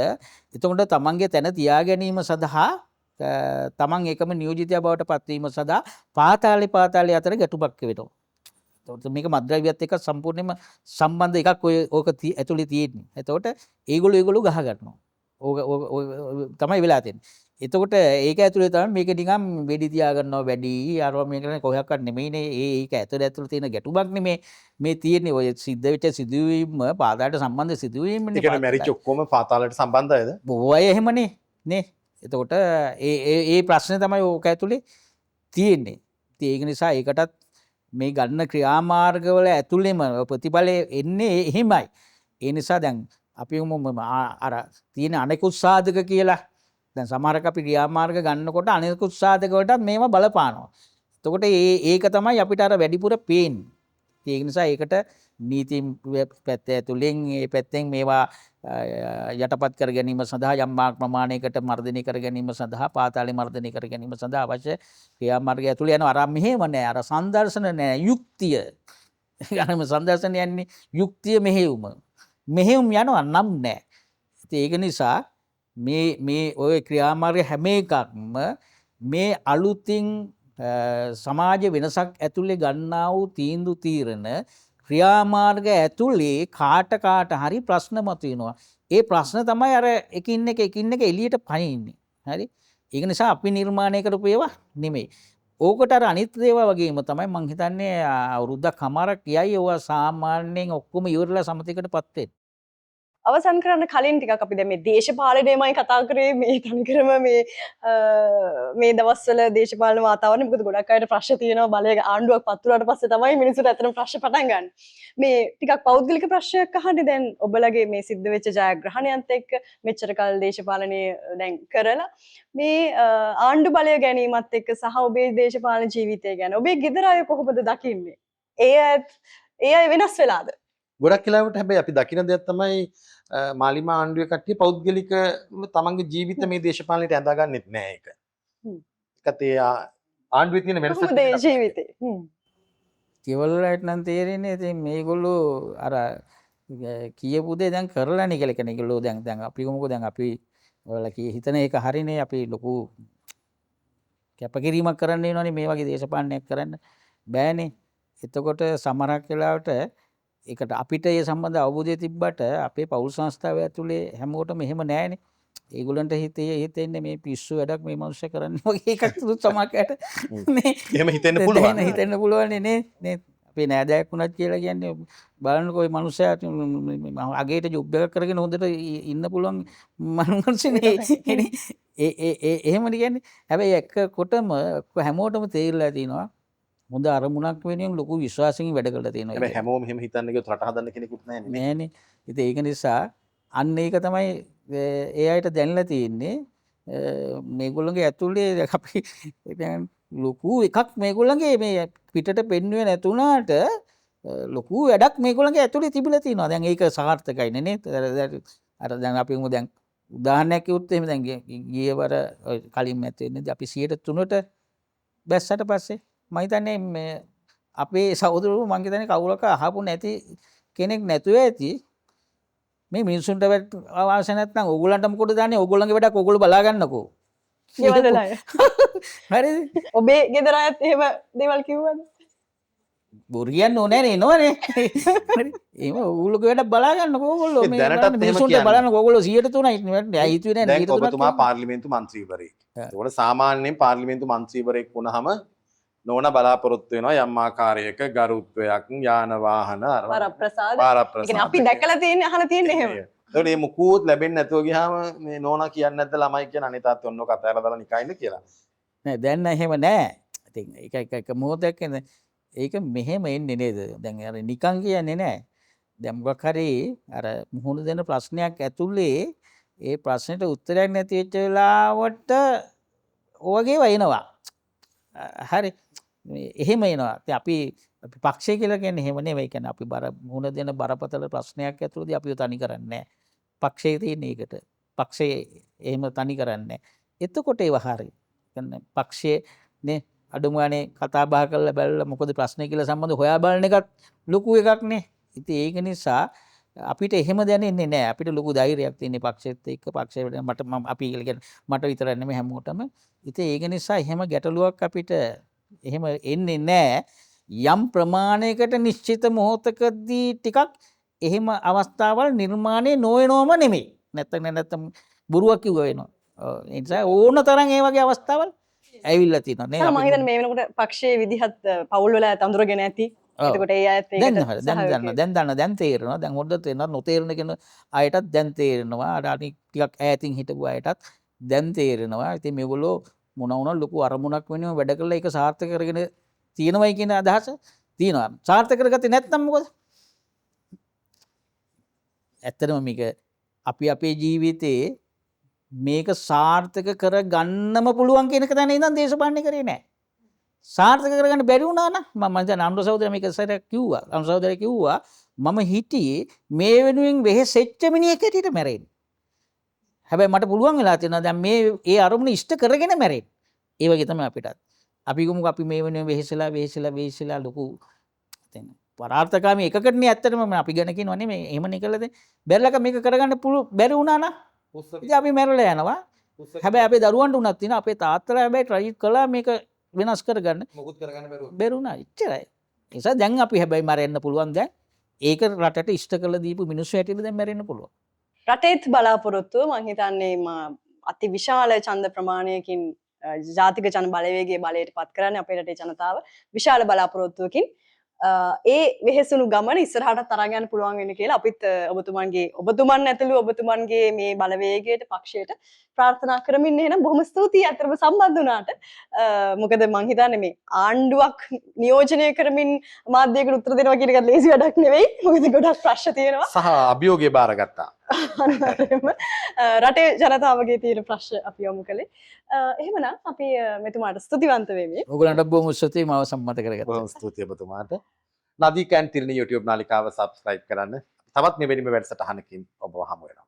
එතකොට තමන්ගේ තැන තියා ගැනීම සඳහා තමන් එකම නියෝජිතයා බවට පත්වීම සඳහා පාතාලය අතර ගැටුමක් වෙනවා. එතකොට මේක මද්ද්‍රව්‍යත් එක්ක සම්පූර්ණයෙන්ම සම්බන්ධ එකක් ඔක ඇතුලේ තියෙන්නේ. එතකොට ඒගොල්ලෝ ගහ ගන්නවා. ඕක තමයි වෙලා තියෙන්නේ. එතකොට ඒක ඇතුලේ තමයි මේක නිකන් වෙඩි තියා ගන්නවා වැඩි අරවා මේක කොහොක්වත් නෙමෙයිනේ. ඒක ඇතුලේ තියෙන ගැටුමක් නෙමේ මේ තියෙන්නේ. ඔය සිද්ධ වෙච්ච සිදුවීම පාතාලයට සම්බන්ධ සිදුවීම්නේ. ඒ කියන්නේ මැරිච්ච ඔක්කොම පාතාලයට සම්බන්ධයිද? බොහෝ අය එහෙමනේ නේ. එතකොට ඒ ප්‍රශ්නේ තමයි ඕක ඇතුලේ තියෙන්නේ. ඉතින් ඒක නිසා ඒකටත් මේ ගන්න ක්‍රියාමාර්ගවල ඇතුළෙම ප්‍රතිඵලය එන්නේ එහෙමයි. ඒ නිසා දැන් අපි අර තියෙන අනෙකුත් සාධක කියලා දැන් සමහරක් අපි ක්‍රියාමාර්ග ගන්නකොට අනෙකුත් සාධක වලටත් මේවා බලපානවා. එතකොට ඒක තමයි අපිට අර වැඩිපුර පේන්නේ. ඒක නිසා ඒකට නීති පැත්ත ඇතුළෙන් ඒ පැත්තෙන් මේවා යටපත් කර ගැනීම සඳහා යම් ප්‍රමාණයකට මර්ධනය කර ගැනීම සඳහා පාතාලේ මර්ධනය කර ගැනීම සඳහා අවශ්‍ය ක්‍රියාමාර්ගය ඇතුළේ යනවා. අර මෙහෙම නෑ. අර සංදර්ශන නෑ. යුක්තිය. අරම සංදර්ශන යන්නේ යුක්තිය මෙහෙයුම. මෙහෙයුම් යනවා නම් නෑ. ඒක නිසා මේ ඔය ක්‍රියාමාර්ග හැම එකක්ම මේ අලුතින් සමාජ වෙනසක් ඇතුළේ ගන්නා වූ තීන්දුව තීරණ ක්‍රියාමාර්ග ඇතුළේ කාට හරි ප්‍රශ්න මතුවෙනවා. ඒ ප්‍රශ්න තමයි අර එකින් එක එළියට පනින්නේ. හරි? ඒක නිසා අපි නිර්මාණය කරපු ඒවා නෙමෙයි. ඕකට අර අනිත් ඒවා වගේම තමයි මං හිතන්නේ අවුරුද්දක් හමාරක් කියයි ඒවා සාමාන්‍යයෙන් ඔක්කොම ඉවරලා සමතයකටපත් වෙන්නේ. අවසන් කරන්න කලින් ටිකක් අපි දැන් මේ දේශපාලනයමයි කතා කරේ මේ තනිකරම මේ දවස්වල දේශපාලන වාතාවරණය මොකද ගොඩක් අයට ප්‍රශ්න තියෙනවා බලය ආණ්ඩුවක් පත් වුණාට පස්සේ තමයි මිනිස්සුන්ට ඇත්තටම ප්‍රශ්න පටන් ගන්න. මේ ටිකක් පෞද්ගලික ප්‍රශ්නයක් අහන්නේ දැන් ඔබලගේ මේ සිද්ධ වෙච්ච ජයග්‍රහණයත් එක්ක මෙච්චර කල් දේශපාලනය දැන් කරලා මේ ආණ්ඩු බලය ගැනීමත් එක්ක සහ ඔබේ දේශපාලන ජීවිතය ගැන ඔබේ ගෙදර අය කොහොමද දකින්නේ? ඒ අය වෙනස් වෙලාද? ගොඩක් වෙලාවට හැබැයි අපි දකින දෙයක් තමයි මාලිමා ආණ්ඩුවේ කට්ටිය පෞද්ගලික තමන්ගේ ජීවිත මේ දේශපාලනයට ඇඳගන්නෙත් නෑ ඒක. ඒකත් ඒ ආණ්ඩුවේ තියෙන වෙනස කොහොමද ඒ ජීවිතේ? කෙවල්ලට නම් තේරෙන්නේ ඉතින් මේගොල්ලෝ අර කියපු දේ දැන් කරලානේ කියලා කියන ඒගොල්ලෝ දැන් අපි කොමුකෝ දැන් අපි ඔයාලා හිතන එක හරිනේ අපි ලොකු කැපකිරීමක් කරන්න වෙනවනේ මේ වගේ දේශපාලනයක් කරන්න බෑනේ. එතකොට සමහරක් වෙලාවට ඒකට අපිට ඒ සම්බන්ධ අවබෝධය තිබ්බට අපේ පෞල් සංස්ථාව ඇතුලේ හැමෝටම එහෙම නෑනේ. ඒගොල්ලන්ට හිතෙන්නේ මේ පිස්සු වැඩක් මේ මනුස්සය කරන්නේ වගේ එකක් සමහරකට නේ. එහෙම හිතෙන්න පුළුවන්. හිතෙන්න පුළුවන් නේ. අපේ නෑදෑයෙක් වුණත් කියලා කියන්නේ බලන්නකෝ මේ මනුස්සයා අගේට ජොබ් එකක් කරගෙන හොඳට ඉන්න පුළුවන් මනුස්සනේ. එහෙමද කියන්නේ. හැබැයි එක්කොටම හැමෝටම තේරිලා තිනවා හොඳ අරමුණක් වෙනුවෙන් ලොකු විශ්වාසයෙන් වැඩ කරලා තියෙනවා. හැබැයි හැමෝම එහෙම හිතන්න ගියොත් රට හදන්න කෙනෙකුත් නැහැ නේ. නෑනේ. ඉතින් ඒක නිසා අන්න ඒක තමයි ඒ අයට දැනලා තියෙන්නේ. මේගොල්ලන්ගේ ඇතුලේ අපි දැන් ලොකු එකක් මේගොල්ලන්ගේ මේ පිටට පෙන්වුවේ නැතුණාට ලොකු වැඩක් මේගොල්ලන්ගේ ඇතුලේ තිබිලා තියෙනවා. දැන් ඒක සාර්ථකයිනේ නේද? අර දැන් අපි දැන් උදාහරණයක් කිව්වොත් එහෙම දැන් ගියවර කලින් මැත් වෙන්නේ අපි 103ට බැස්සට පස්සේ මම හිතන්නේ මේ අපේ සහෝදරවරු මං හිතන්නේ කවුරක අහපු නැති කෙනෙක් නැතුව ඇති මේ මිනිස්සුන්ට අවශ්‍ය නැත්නම් ඕගොල්ලන්ට මොකටද දාන්නේ ඕගොල්ලන්ගේ වැඩක් ඕගොල්ලෝ බලා ගන්නකෝ ගෙවල් අය. හරිද ඔබේ ගෙදර අයත් එහෙම දේවල් කිව්වද? බොරු කියන්න ඕනේ නේ නෝනේ හරි එහෙම ඕගොල්ලෝගේ වැඩක් බලා ගන්නකෝ ඕගොල්ලෝ මේ දැනටත් එහෙම මිනිස්සුන්ට කියන්නේ. බලන්න ඕගොල්ලෝ 103යි හිතුවේ නෑ දැන් 103ක් ඔබතුමා පාර්ලිමේන්තු මන්ත්‍රීවරයෙක්. ඒකට සාමාන්‍යයෙන් පාර්ලිමේන්තු මන්ත්‍රීවරයෙක් වුණාම නෝන බලාපොරොත්තු වෙනවා යම් ආකාරයක ගරුත්වයක් යාන වාහන අර වරප්‍රසාද. පාර ඒ කියන්නේ අපි දැකලා තියෙන්නේ අහලා තියෙන්නේ එහෙම. ඒකට මේ මුකුත් ලැබෙන්නේ නැතුව ගියාම මේ නෝනා කියන්නේ නැද්ද ළමයි කියන අනේ තාත්තේ ඔන්න කතා කරලා දාලා නිකන් ඉන්න කියලා. නෑ දැන් එහෙම නෑ ඉතින් එක මොහොතක් එන ඒක මෙහෙම එන්නේ නේද දැන් අර නිකන් කියන්නේ නෑ දැන් මොකක් හරි අර මුහුණ දෙන ප්‍රශ්නයක් ඇතුලේ ඒ ප්‍රශ්නෙට උත්තරයක් නැති වෙච්ච වෙලාවට ඔයගේ වයින්නවා හරි එහෙම එනවා ඉතින් අපි පක්ෂය කියලා කියන්නේ එහෙම නෙවෙයි කියන්නේ අපි මුහුණ දෙන බරපතල ප්‍රශ්නයක් ඇතුළේදී අපිව තනි කරන්නේ නෑ පක්ෂයේ තියෙන එකට පක්ෂයේ එහෙම තනි කරන්නේ නෑ එතකොට ඒව හරි කියන්නේ පක්ෂයේ නේ අඩුම ගානේ කතා බහ කරලා බලලා මොකද ප්‍රශ්නේ කියලා සම්බන්ධව හොයා බලන එකත් ලොකු එකක් නේ. ඉතින් ඒක නිසා අපිට එහෙම දැනෙන්නේ නැහැ. අපිට ලොකු ධෛර්යයක් තියෙන පක්ෂෙත් එක්ක පක්ෂයට මට අපි කියලා කියන්නේ මට විතරක් නෙමෙයි හැමෝටම. ඉතින් ඒක නිසා එහෙම ගැටලුවක් අපිට එහෙම එන්නේ නැහැ. යම් ප්‍රමාණයකට නිශ්චිත මොහොතකදී ටිකක් එහෙම අවස්ථාවල් නිර්මාණය නොවෙනවම නෙමෙයි. නැත්තම් බොරුවක් කිව්ව වෙනවා. ඒ නිසා ඕන තරම් ඒ වගේ අවස්ථාවල් ඇවිල්ලා තියෙනවා නේ. මම හිතන්නේ මේ වෙනකොට පක්ෂයේ විදිහත් පවුල් වල අඳුරගෙන ඇති. එතකොට ඒ අයත් ඒකට දැන් තේරෙනවා. දැන් හොද්ද තේරෙනවා නොතේරෙන කෙන අයටත් දැන් තේරෙනවා. අර අනික් ටිකක් ඈතින් හිටපු අයටත් දැන් තේරෙනවා. ඉතින් මේගොල්ලෝ මොන වුණත් ලොකු අරමුණක් වෙනුවෙන් වැඩ කළා ඒක සාර්ථක කරගෙන තියෙනවයි කියන අදහස තියෙනවා. සාර්ථක කරගත්තේ නැත්නම් මොකද? ඇත්තටම මේක අපි අපේ ජීවිතේ මේක සාර්ථක කර ගන්නම පුළුවන් කියන එක දැන ඉඳන් දේශපාලනය කරේ නැහැ. සාර්ථක කරගන්න බැරි වුණා නම් මම දැන් අනුර සහෝදරයා මේක සරයක් කිව්වා. අනුර සහෝදරයා කිව්වා මම හිටියේ මේ වෙනුවෙන් වෙහෙසෙච්ච මිනිහෙක් හැටියට මැරෙන්න. හැබැයි මට පුළුවන් වෙලා තියෙනවා දැන් මේ ඒ අරමුණ ඉෂ්ට කරගෙන මැරෙන්න. ඒ වගේ තමයි අපිටත්. අපි ගමුක අපි මේ වෙනුවෙන් වෙහෙසලා ලොකු දැන් පරාර්ථකාමී එකකටනේ ඇත්තටම අපි ගැන කියනවා නෙමෙයි. එහෙමනේ කළද? බැරිලක මේක කරගන්න බැරි වුණා නම් ඉතින් අපි මැරලා යනවා. හැබැයි අපේ දරුවන්ට උනත් තියෙනවා අපේ තාත්තලා හැබැයි try කළා මේක වෙනස් කරගන්න. මොකුත් කරගන්න බැරුව. බැරුණා. එච්චරයි. ඒ නිසා දැන් අපි හැබැයි මැරෙන්න පුළුවන් දැන්. ඒක රටට ඉෂ්ට කරලා දීපු මිනිස්සු හැටියට දැන් මැරෙන්න පුළුවන්. රටේත් බලාපොරොත්තුව මම හිතන්නේ අති විශාල ඡන්ද ප්‍රමාණයකින් ජාතික ජන බලවේගයේ බලයට පත් කරන්නේ අපේ රටේ ජනතාව විශාල බලාපොරොත්තුවකින් ඒ වෙහෙසුණු ගමන ඉස්සරහට තරග යන්න පුළුවන් වෙන්න කියලා අපිත් ඔබතුමන් ඇතුළු ඔබතුමන්ගේ මේ බලවේගයට පක්ෂයට ප්‍රාර්ථනා කරමින් එහෙනම් බොහොම ස්තුතියි අතරම සම්බන්ධ වුණාට. මොකද මං හිතන්නේ මේ ආණ්ඩුවක් නියෝජනය කරමින් මාධ්‍යයකට උත්තර දෙනවා කියන එක ලේසි වැඩක් නෙවෙයි. මොකද ගොඩක් ප්‍රශ්න තියෙනවා. සහ අභියෝගය බාරගත්තා. අනිවාර්යයෙන්ම රටේ ජනතාවගේ තියෙන ප්‍රශ්න අපි යොමු කළේ. එහෙමනම් අපි මෙතුමාට ස්තුතිවන්ත වෙමි. ඔයගලන්ට බොහොම ස්තුතියි මාව සම්මත කරගත්තා. බොහොම ස්තුතියි ඔබතුමාට. නදී කැන් තිරණ YouTube නාලිකාව subscribe කරන්න. තවත් මෙවැනිම වැඩසටහනකින් ඔබව හමු වෙනවා.